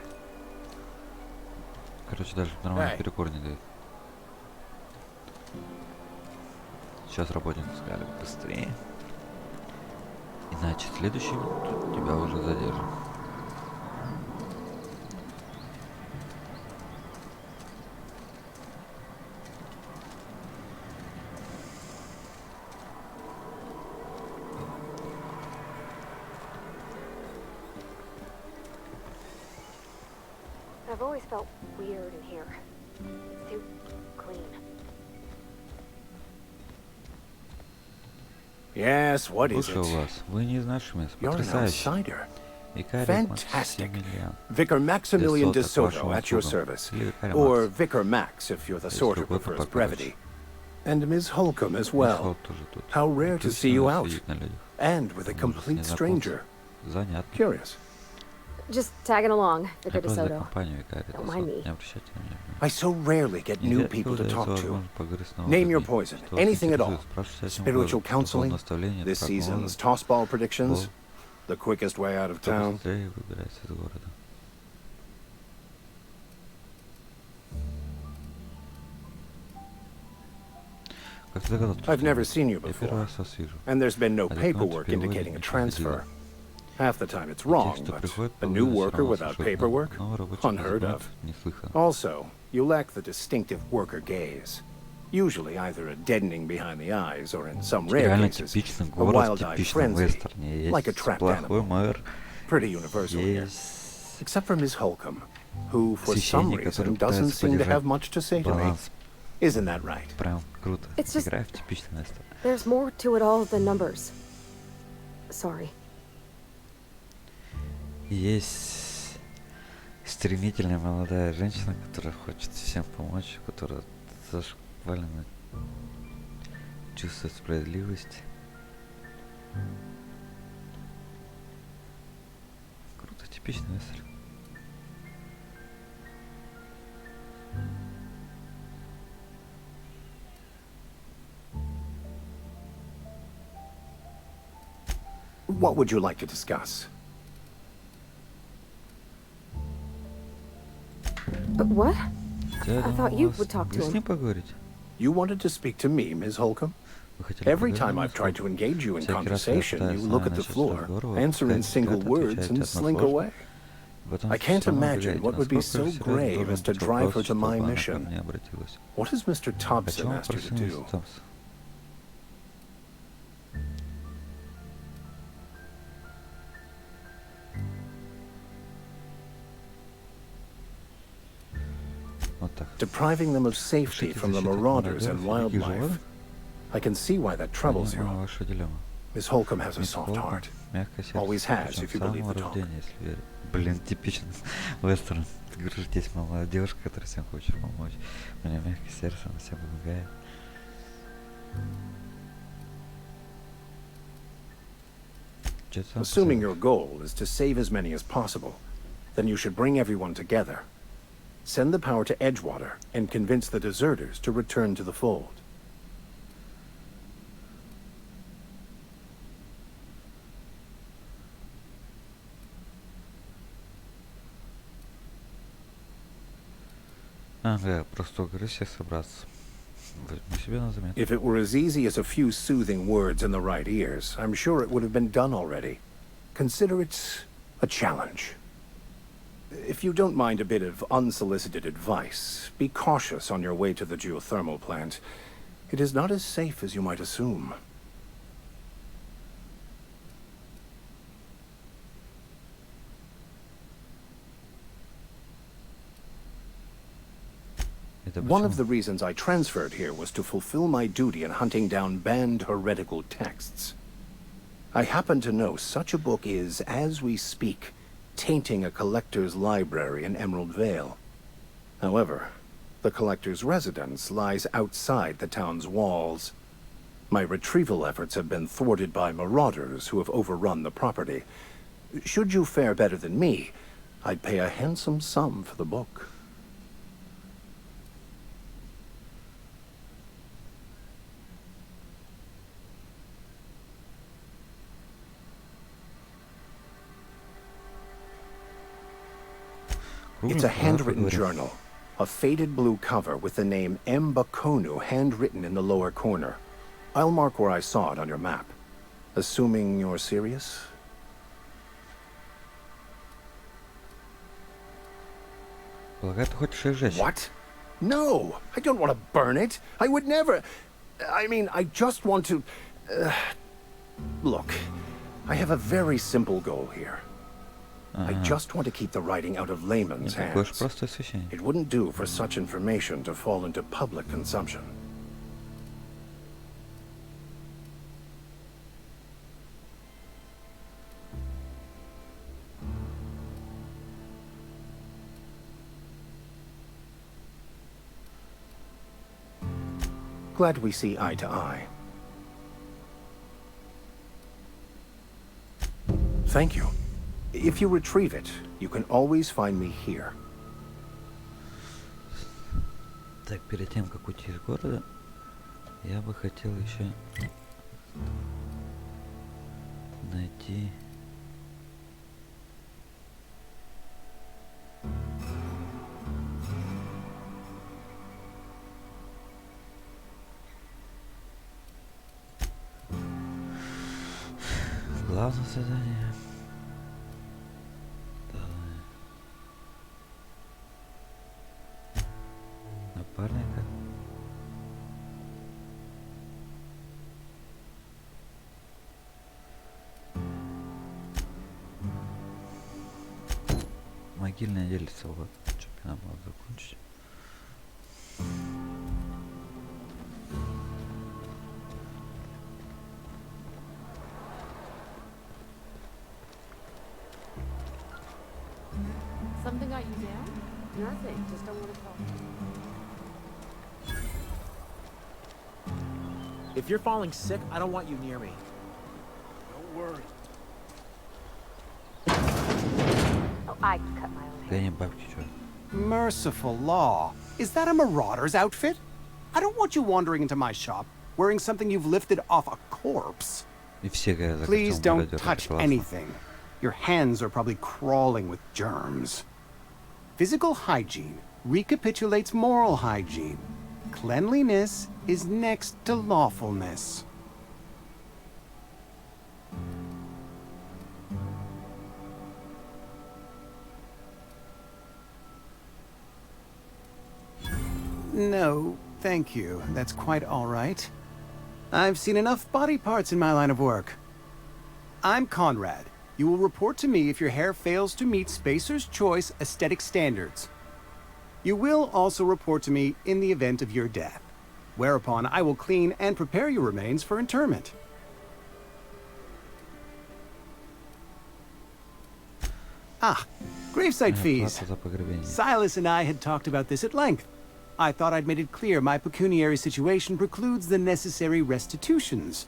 Короче, даже нормальный перекур не дает. Сейчас работники сказали быстрее. Иначе следующий минут тебя уже задержим. I've always felt weird in here. It's too clean. Yes, what is Слушаю it? вас. Вы не из наших мест. You're an Потрясающе. outsider. Викарий Fantastic. Максимилиан. Vicar Maximilian De de Soto, Soto at your вашим service. услугам. Или викарий Or Макс. Vicar Max if you're the Если sort who угодно, prefers покороче. brevity. And Ms. Holcomb as Мисс well. Холл тоже тут. How rare to see you out. Сидит на людях. And with a Может, complete незнакомцы. stranger. Занятно. Curious. Just tagging along, Я Vicar de просто для Soto. компании викарий де Don't Сото. mind me. Не обращайте на меня внимания. I so rarely get new Нередко people to удается talk to. возможность поговорить с новыми Name your людьми. poison. Что вас Anything at all. интересует? Спрашивайте о чем Spiritual угодно. Духовное counseling. наставление, This прогнозы. season's tossball predictions. Well, The quickest way out of Кто town. быстрее выбирается из города. Как ты догадался? I've never seen you Я первый before. раз вас вижу. And there's been no А paperwork документы indicating a перевода не transfer. приходило. Half the time it's Те, wrong, что but приходят a по new вызову, worker всё равно without слушают paperwork? новый рабочий Unheard of. документ неслыханно. Also, you lack the distinctive worker gaze. Usually either a deadening behind the eyes or in some rare Реально cases, типичный a город в wild-eyed типичном frenzy, вестерне. like a Есть trapped плохой animal. мэр, Pretty universal here. есть Except for Ms. Holcomb, who for some священник, который reason doesn't пытается seem to have поддержать much to say to me. баланс. Isn't that right? Прям круто. It's just- Играю в типичный вестерн. There's more to it all than numbers. Sorry. Есть стремительная молодая женщина, которая хочет всем помочь, которая зашкваленно чувствует справедливость. Круто, типичный вестерн. What would you like to discuss? What? Я I думал, thought you вас- would talk to Вы с him. ним поговорите? You wanted to speak to me, Ms. Holcomb? Every time I've tried to engage you in conversation, you look at the floor, answer in single words, and slink away. I can't imagine what would be so grave as to drive her to my mission. What has Mr. Thompson asked you to do? Depriving them of safety from the marauders and wildlife. I can see why that troubles you. Miss Holcomb has a soft heart. Always has, if you believe the talk. Блин, типичный вестерн. Ты говоришь, здесь молодая девушка, которая всем хочет помочь. У меня мягкое сердце, она всем помогает. Assuming your goal is to save as many as possible, then you should bring everyone together. Send the power to Edgewater and convince the deserters to return to the fold. Ага, просто говорю всех собраться. Возьму себе на заметку. If it were as easy as a few soothing words in the right ears, I'm sure it would have been done already. Consider it a challenge. If you don't mind a bit of unsolicited advice, be cautious on your way to the geothermal plant. It is not as safe as you might assume. One of the reasons I transferred here was to fulfill my duty in hunting down banned heretical texts. I happen to know such a book is, as we speak, tainting a collector's library in Emerald Vale. However, the collector's residence lies outside the town's walls. My retrieval efforts have been thwarted by marauders who have overrun the property. Should you fare better than me, I'd pay a handsome sum for the book. It's a handwritten journal, a faded blue cover with the name M. Bakonu handwritten in the lower corner. I'll mark where I saw it on your map. Assuming you're serious? What? No! I don't want to burn it! I would never... I mean, I just want to... Look, I have a very simple goal here. I just want to keep the writing out of layman's hands. It wouldn't do for such information to fall into public consumption. Glad we see eye to eye. Thank you. If you retrieve it, you can always find me here. Так, перед тем, как уйти из города, я бы хотел еще найти... Главное задание. Напарника. Могильное делится, вот, чтобы нам было закончить. Something got you down? Nothing, just don't want to talk. If you're falling sick, I don't want you near me. Don't worry. Oh, I cut my own hair. Merciful law. Is that a marauder's outfit? I don't want you wandering into my shop wearing something you've lifted off a corpse. Please don't touch anything. Your hands are probably crawling with germs. Physical hygiene recapitulates moral hygiene. Cleanliness is next to lawfulness. No, thank you. That's quite all right. I've seen enough body parts in my line of work. I'm Conrad. You will report to me if your hair fails to meet Spacer's Choice aesthetic standards. You will also report to me in the event of your death, whereupon I will clean and prepare your remains for interment. Ah, gravesite fees. Silas and I had talked about this at length. I thought I'd made it clear my pecuniary situation precludes the necessary restitutions.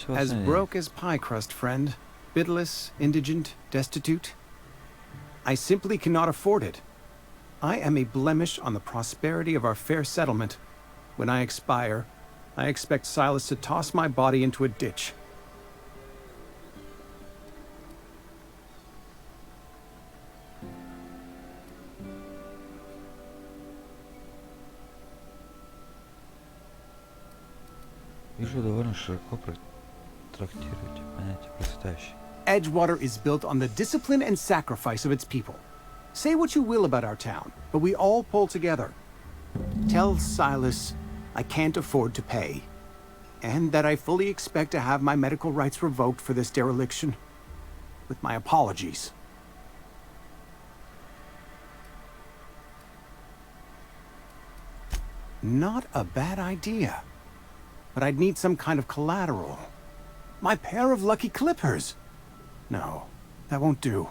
As broke as pie crust, friend. Bidless, indigent, destitute. I simply cannot afford it. I am a blemish on the prosperity of our fair settlement. When I expire, I expect Silas to toss my body into a ditch. Вижу довольно широко трактируете понятие «процветающий». Edgewater is built on the discipline and sacrifice of its people. Say what you will about our town, but we all pull together. Tell Silas I can't afford to pay, and that I fully expect to have my medical rights revoked for this dereliction. With my apologies. Not a bad idea. But I'd need some kind of collateral. My pair of lucky clippers! No, that won't do.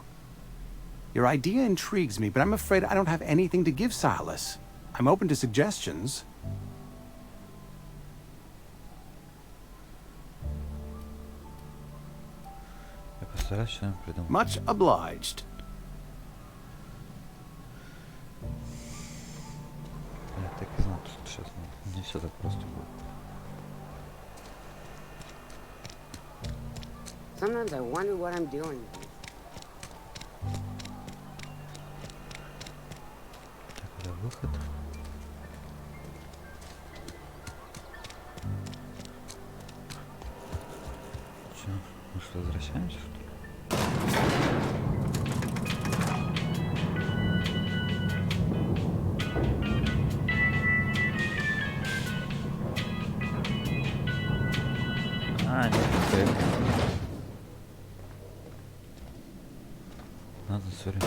Your idea intrigues me, but I'm afraid I don't have anything to give Silas. I'm open to suggestions. Much obliged. Я так и знал, что сейчас не все так просто будет. Sometimes I wonder what I'm doing. Так, это выход. Че, мы что, возвращаемся, что ли? А, нет, окей. Ладно, сори.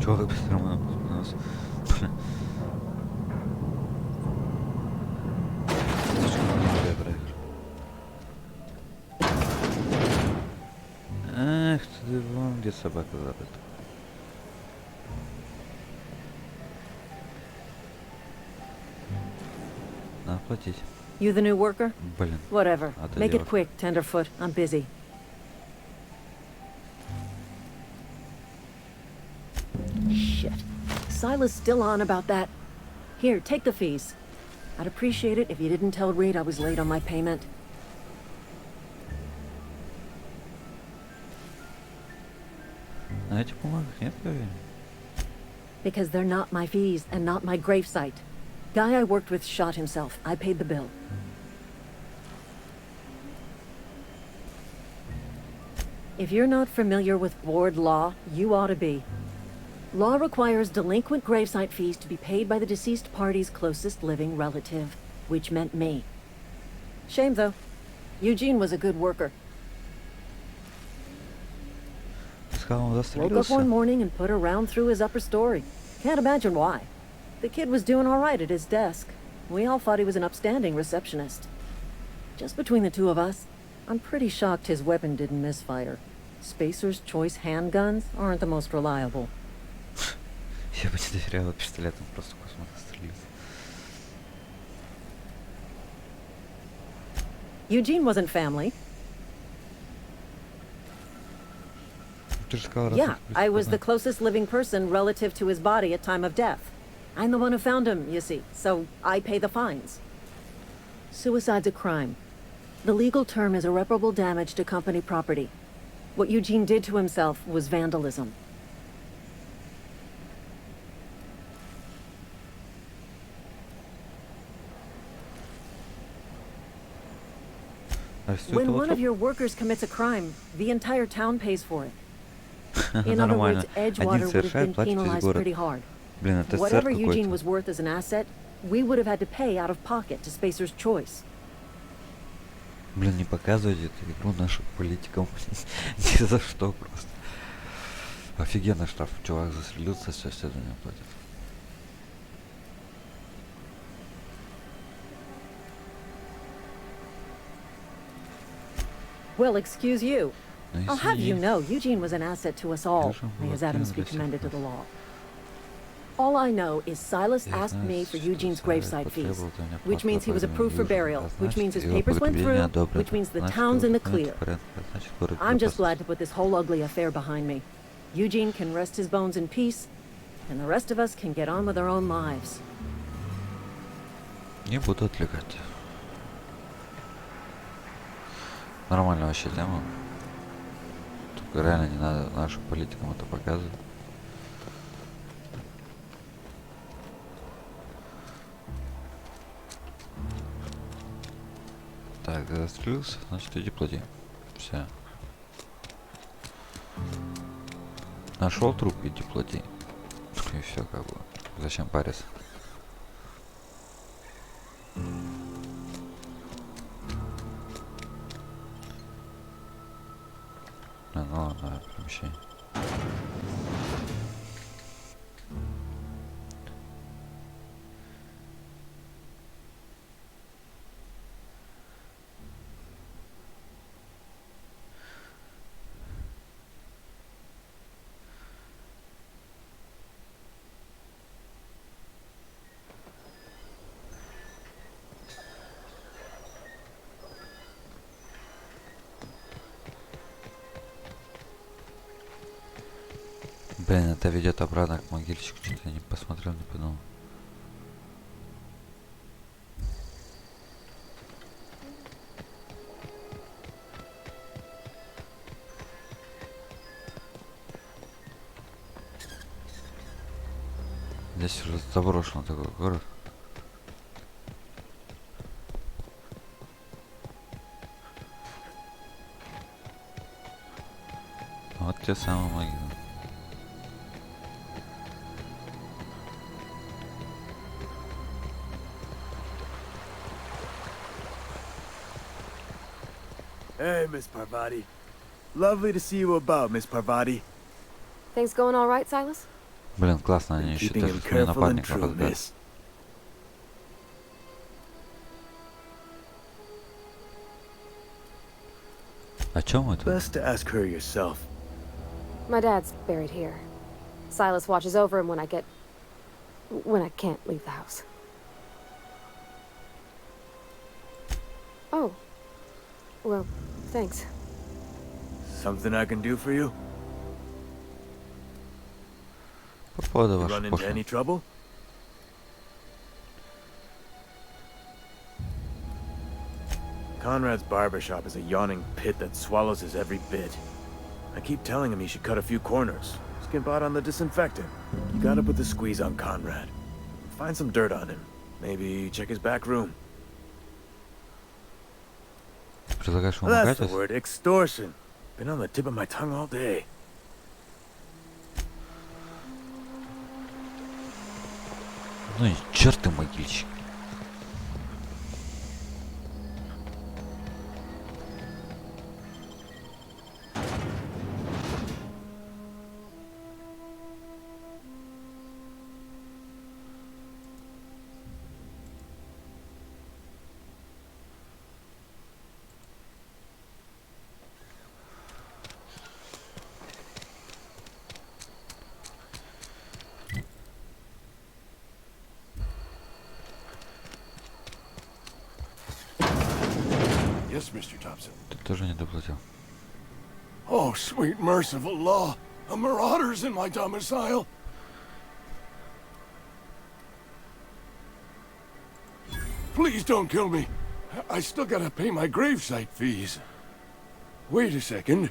Чё вы быстро у нас? Эх ты, вон где собака забыта. Надо платить. You the new worker? Блин. Whatever. Make it quick, Tenderfoot. I'm busy. Shit. Silas still on about that. Here, take the fees. I'd appreciate it if you didn't tell Reed I was late on my payment. На этих бумагах нет проверки? Because they're not my fees and not my gravesite. Guy I worked with shot himself. I paid the bill. If you're not familiar with board law, you ought to be. Law requires delinquent gravesite fees to be paid by the deceased party's closest living relative, which meant me. Shame, though. Eugene was a good worker. Woke up one morning and put a round through his upper story. Can't imagine why. The kid was doing all right at his desk. We all thought he was an upstanding receptionist. Just between the two of us, I'm pretty shocked his weapon didn't misfire. Spacer's Choice handguns aren't the most reliable. Я бы не доверяла пистолетам, просто космос стрелять. Eugene wasn't family. Yeah, I was the closest living person relative to his body at time of death. I'm the one who found him, you see, so I pay the fines. Suicide's a crime. The legal term is irreparable damage to company property. What Eugene did to himself was vandalism. When one of your workers commits a crime, the entire town pays for it. In other words, Edgewater would have been penalized pretty hard. Whatever Eugene was worth as an asset, we would have had to pay out of pocket to Spacer's Choice. Блин, не показывайте эту игру нашим политикам. Ни за что просто. Офигенный штраф. Чувак застрелился, все за него платят. Well, excuse you. I'll have you know, Eugene was an asset to us all. May his atoms be commended to the law. All I know is Silas asked me for Eugene's gravesite fees, which means he was approved for burial, which means his papers went through, which means the town's in the clear. I'm just glad to put this whole ugly affair behind me. Eugene can rest his bones in peace, and the rest of us can get on with our own lives. Не буду отвлекать. Нормальная вообще тема. Только реально не надо нашим политикам это показывать. Так, застрелился, значит иди плати. Все. Нашел труп, иди плати. И все как бы. Зачем париться? Ну ладно, помещение. Блин, это ведет обратно к могильщику. Что-то я не посмотрел, не подумал. Здесь уже заброшен такой город. Вот те самые могилы. Hey, Miss Parvati. Lovely to see you about, Miss Parvati. Things going all right, Silas? Блин, классно, они еще даже с моим напарником разбираются. О чем это? Best to ask her yourself. My dad's buried here. Silas watches over him when I can't leave the house. Oh. Well, thanks. Something I can do for you? По поводу You вашего run into прошлого. any trouble? Conrad's barbershop is a yawning pit that swallows his every bit. I keep telling him he should cut a few corners. Skimp out on the disinfectant. You gotta put the squeeze on Conrad. Find some dirt on him. Maybe check his back room. Предлагаешь ему That's the помогать? word, extortion. Been on the tip of my tongue all day. Ну и черт ты могильщик. Yes, Mr. Thompson. Ты тоже не доплатил. Oh, sweet merciful law. A marauder's in my domicile. Please don't kill me. I still gotta pay my gravesite fees. Wait a second.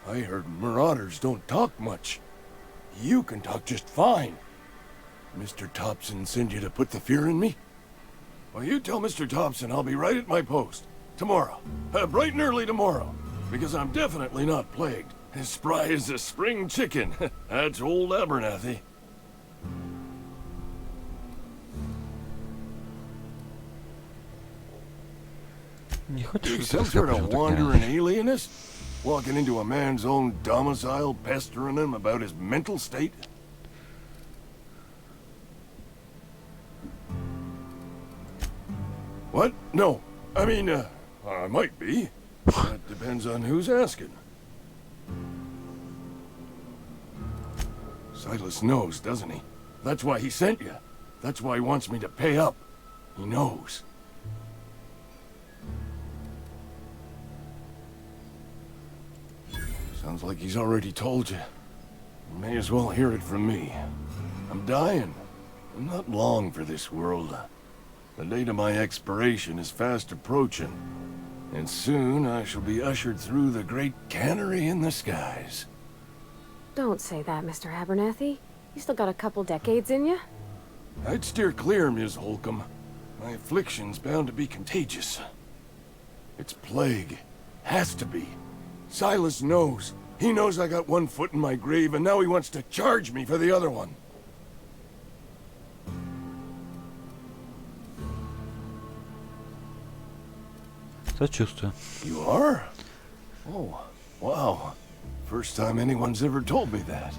I heard marauders don't talk much. You can talk just fine. Mr. Thompson sent you to put the fear in me? Well, you tell Mr. Thompson I'll be right at my post. Tomorrow. Bright and early tomorrow. Because I'm definitely not plagued. As spry as a spring chicken. That's old Abernathy. You some sort of wandering alienist? Walking into a man's own domicile, pestering him about his mental state? What? No. I mean, I might be. That depends on who's asking. Silas knows, doesn't he? That's why he sent you. That's why he wants me to pay up. He knows. Sounds like he's already told you. You may as well hear it from me. I'm dying. I'm not long for this world. The date of my expiration is fast approaching. And soon I shall be ushered through the great cannery in the skies. Don't say that, Mr. Abernathy. You still got a couple decades in you. I'd steer clear, Ms. Holcomb. My affliction's bound to be contagious. It's plague. Has to be. Silas knows. He knows I got one foot in my grave, and now he wants to charge me for the other one. Сочувствую. You are? Oh, wow. First time anyone's ever told me that.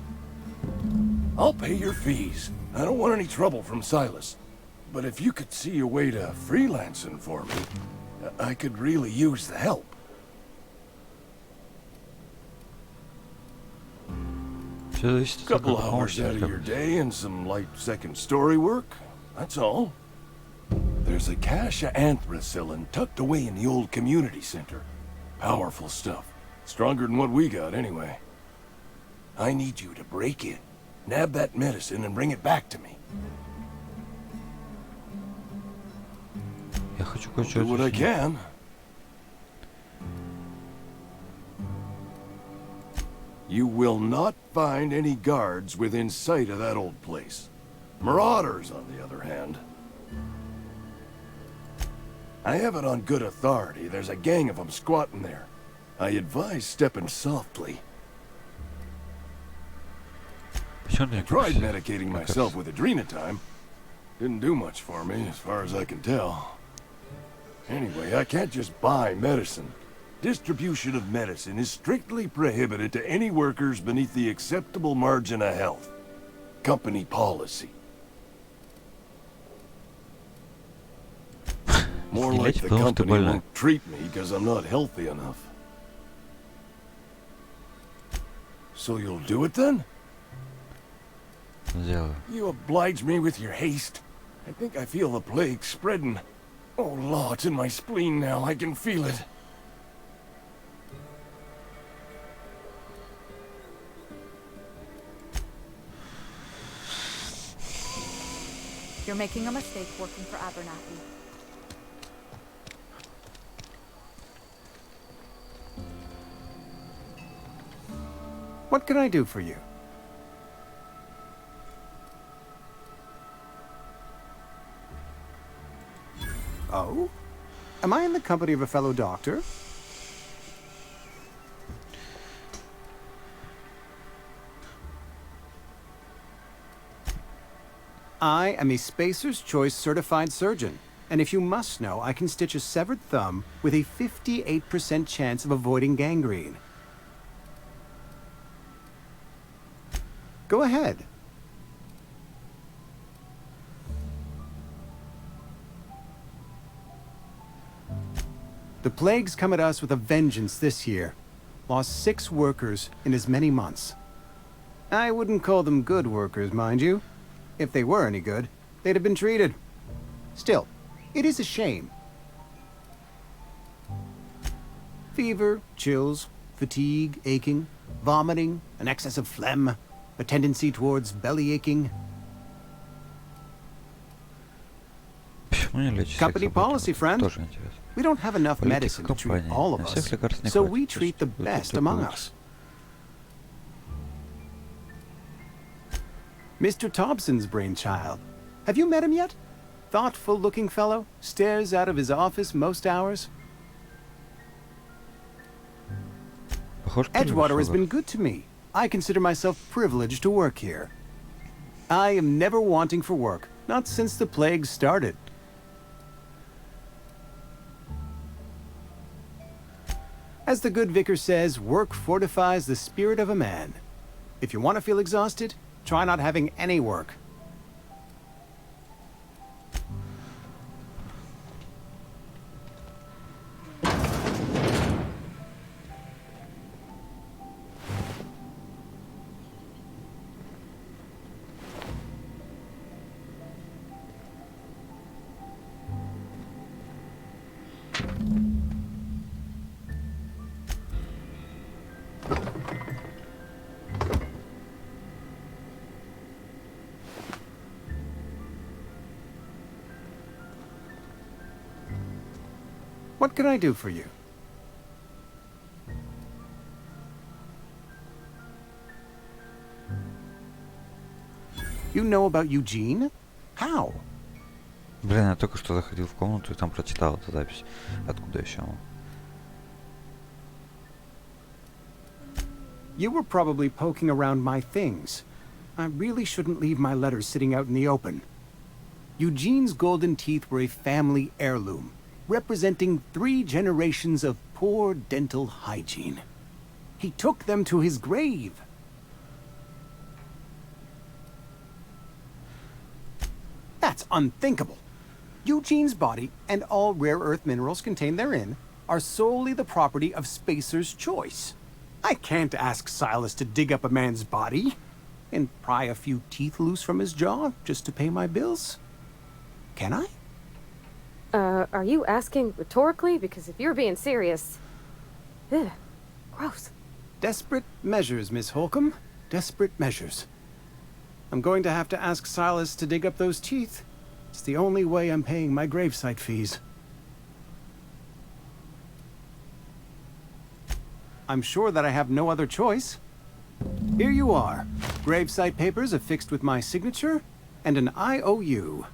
I'll pay your fees. I don't want any trouble from Silas. But if you could see a way to freelancing for me, I could really use the help. Couple hours out of your day and some light second story work. That's all. There's a cache of anthracillin tucked away in the old community center. Powerful stuff. Stronger than what we got, anyway. I need you to break in, nab that medicine, and bring it back to me. I'll do what I can. You will not find any guards within sight of that old place. Marauders, on the other hand. I have it on good authority. There's a gang of them squatting there. I advise stepping softly. I tried medicating myself with adrenatime. Didn't do much for me, as far as I can tell. Anyway, I can't just buy medicine. Distribution of medicine is strictly prohibited to any workers beneath the acceptable margin of health. Company policy. More like the company won't treat me because I'm not healthy enough. So you'll do it then? You oblige me with your haste. I think I feel the plague spreading. Oh, law, it's in my spleen now. I can feel it. You're making a mistake working for Abernathy. What can I do for you? Oh? Am I in the company of a fellow doctor? I am a Spacer's Choice certified surgeon, and if you must know, I can stitch a severed thumb with a 58% chance of avoiding gangrene. Go ahead. The plague's come at us with a vengeance this year. Lost 6 workers in as many months. I wouldn't call them good workers, mind you. If they were any good, they'd have been treated. Still, it is a shame. Fever, chills, fatigue, aching, vomiting, an excess of phlegm, a tendency towards belly aching. Company policy, friend. We don't have enough medicine to treat all of us, so we treat the best among us. Mr. Thompson's brainchild. Have you met him yet? Thoughtful-looking fellow, stares out of his office most hours. Edgewater has been good to me. I consider myself privileged to work here. I am never wanting for work, not since the plague started. As the good vicar says, work fortifies the spirit of a man. If you want to feel exhausted, try not having any work. What can I do for you? You know about Eugene? How? Блин, я только что заходил в комнату и там прочитал эту запись. Откуда еще? You were probably poking around my things. I really shouldn't leave my letters sitting out in the open. Eugene's golden teeth were a family heirloom, representing 3 generations of poor dental hygiene. He took them to his grave. That's unthinkable. Eugene's body and all rare earth minerals contained therein are solely the property of Spacer's choice. I can't ask Silas to dig up a man's body and pry a few teeth loose from his jaw just to pay my bills. Can I? Are you asking rhetorically? Because if you're being serious... Ugh, gross. Desperate measures, Miss Holcomb. Desperate measures. I'm going to have to ask Silas to dig up those teeth. It's the only way I'm paying my gravesite fees. I'm sure that I have no other choice. Here you are. Gravesite papers affixed with my signature and an IOU.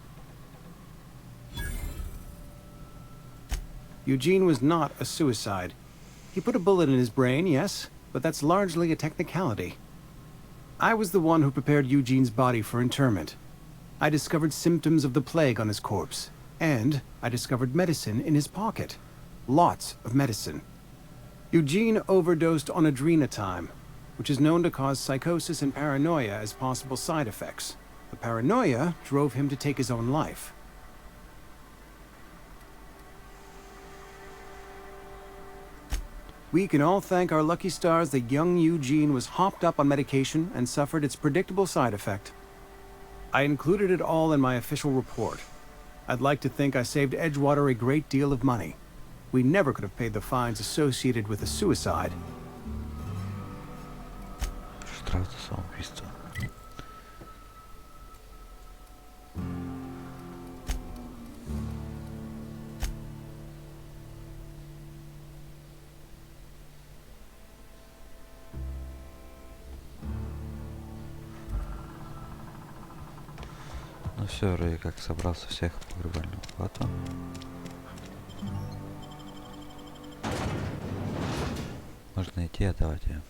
Eugene was not a suicide. He put a bullet in his brain, yes, but that's largely a technicality. I was the one who prepared Eugene's body for interment. I discovered symptoms of the plague on his corpse, and I discovered medicine in his pocket. Lots of medicine. Eugene overdosed on adrenatime, which is known to cause psychosis and paranoia as possible side effects. The paranoia drove him to take his own life. We can all thank our lucky stars that young Eugene was hopped up on medication and suffered its predictable side effect. I included it all in my official report. I'd like to think I saved Edgewater a great deal of money. We never could have paid the fines associated with a suicide. Штраф за самоубийство. Ну все, вроде как собрался всех в погребальную плату. Можно идти отдавать ее.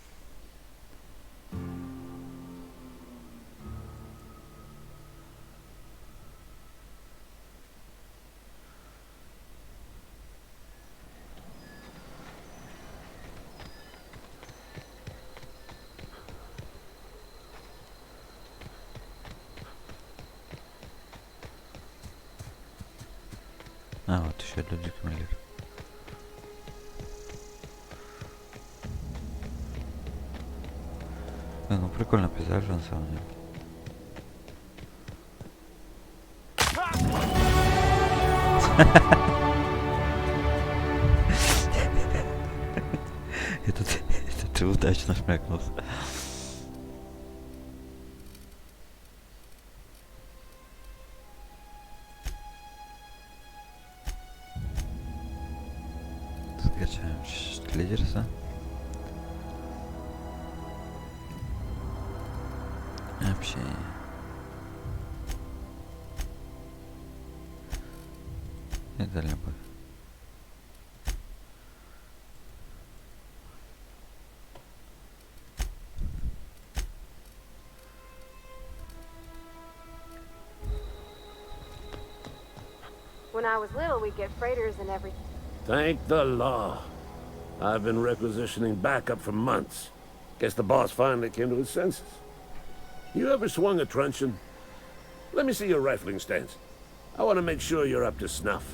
А, вот еще люди камелир. Ну прикольно пейзаж на самом деле. Это ты удачно шмякнулся. Скачаем лидерса. Общение. Это любовь. I was little, we'd get freighters and everything. Thank the law. I've been requisitioning backup for months. Guess the boss finally came to his senses. You ever swung a truncheon? Let me see your rifling stance. I want to make sure you're up to snuff.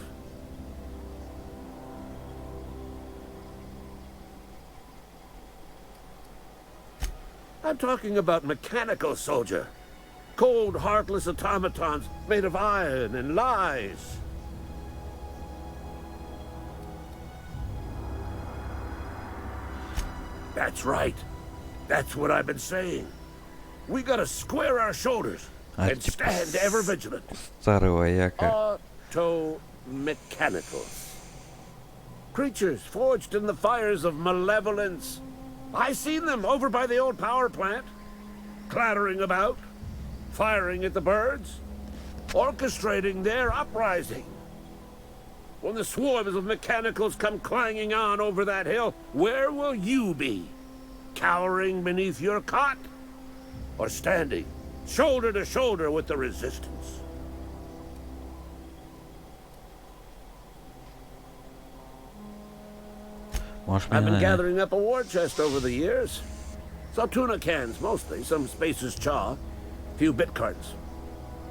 I'm talking about mechanical soldier. Cold, heartless automatons made of iron and lies. That's right. That's what I've been saying. We gotta square our shoulders and stand ever vigilant. Старый вояка. Auto-mechanicals. Creatures forged in the fires of malevolence. I seen them over by the old power plant, clattering about, firing at the birds, orchestrating their uprising. When the swarms of mechanicals come clanging on over that hill, where will you be? Cowering beneath your cot? Or standing, shoulder to shoulder with the resistance? I've been gathering up a war chest over the years. Some tuna cans, mostly. Some Spacer's chaw. A few bit cartons.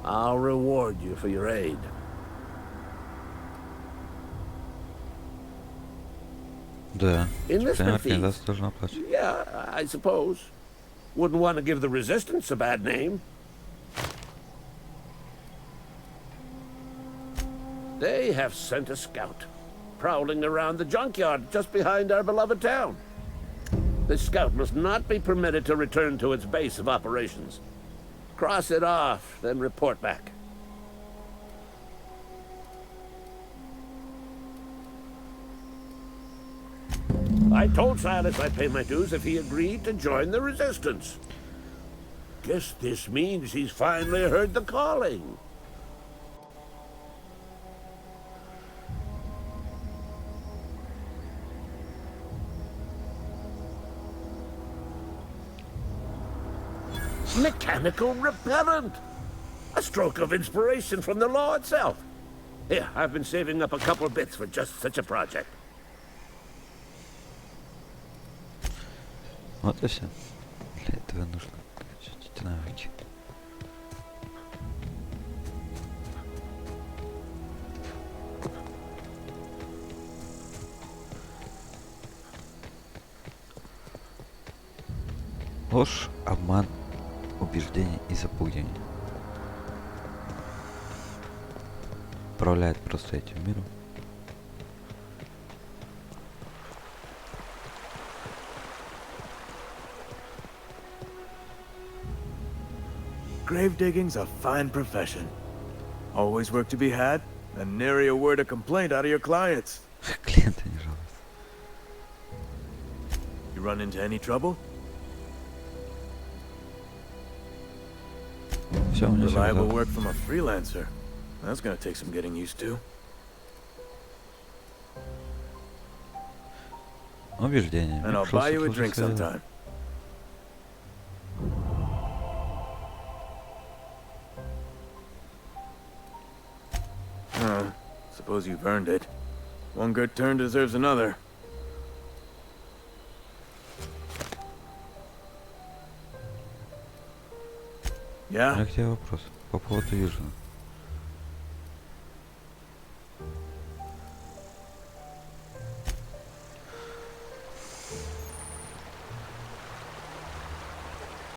I'll reward you for your aid. Да. Enlistment fees. Yeah, I suppose. Wouldn't want to give the resistance a bad name. They have sent a scout, prowling around the junkyard just behind our beloved town. This scout must not be permitted to return to its base of operations. Cross it off, then report back. I told Silas I'd pay my dues if he agreed to join the resistance. Guess this means he's finally heard the calling. Mechanical repellent! A stroke of inspiration from the law itself. Here, I've been saving up a couple bits for just such a project. Вот и все. Для этого нужно качать эти навыки. Ложь, обман, убеждение и запугивание. Управляет просто этим миром. Grave digging's a fine profession. Always work to be had, and nary a word of complaint out of your clients. Клиенты не жалуются. You run into any trouble? Reliable work from a freelancer. That's gonna take some getting used to. Убеждение. And I'll buy you a drink sometime. Suppose you've earned it. One good turn deserves another. Yeah? У меня к тебе вопрос по поводу Южного.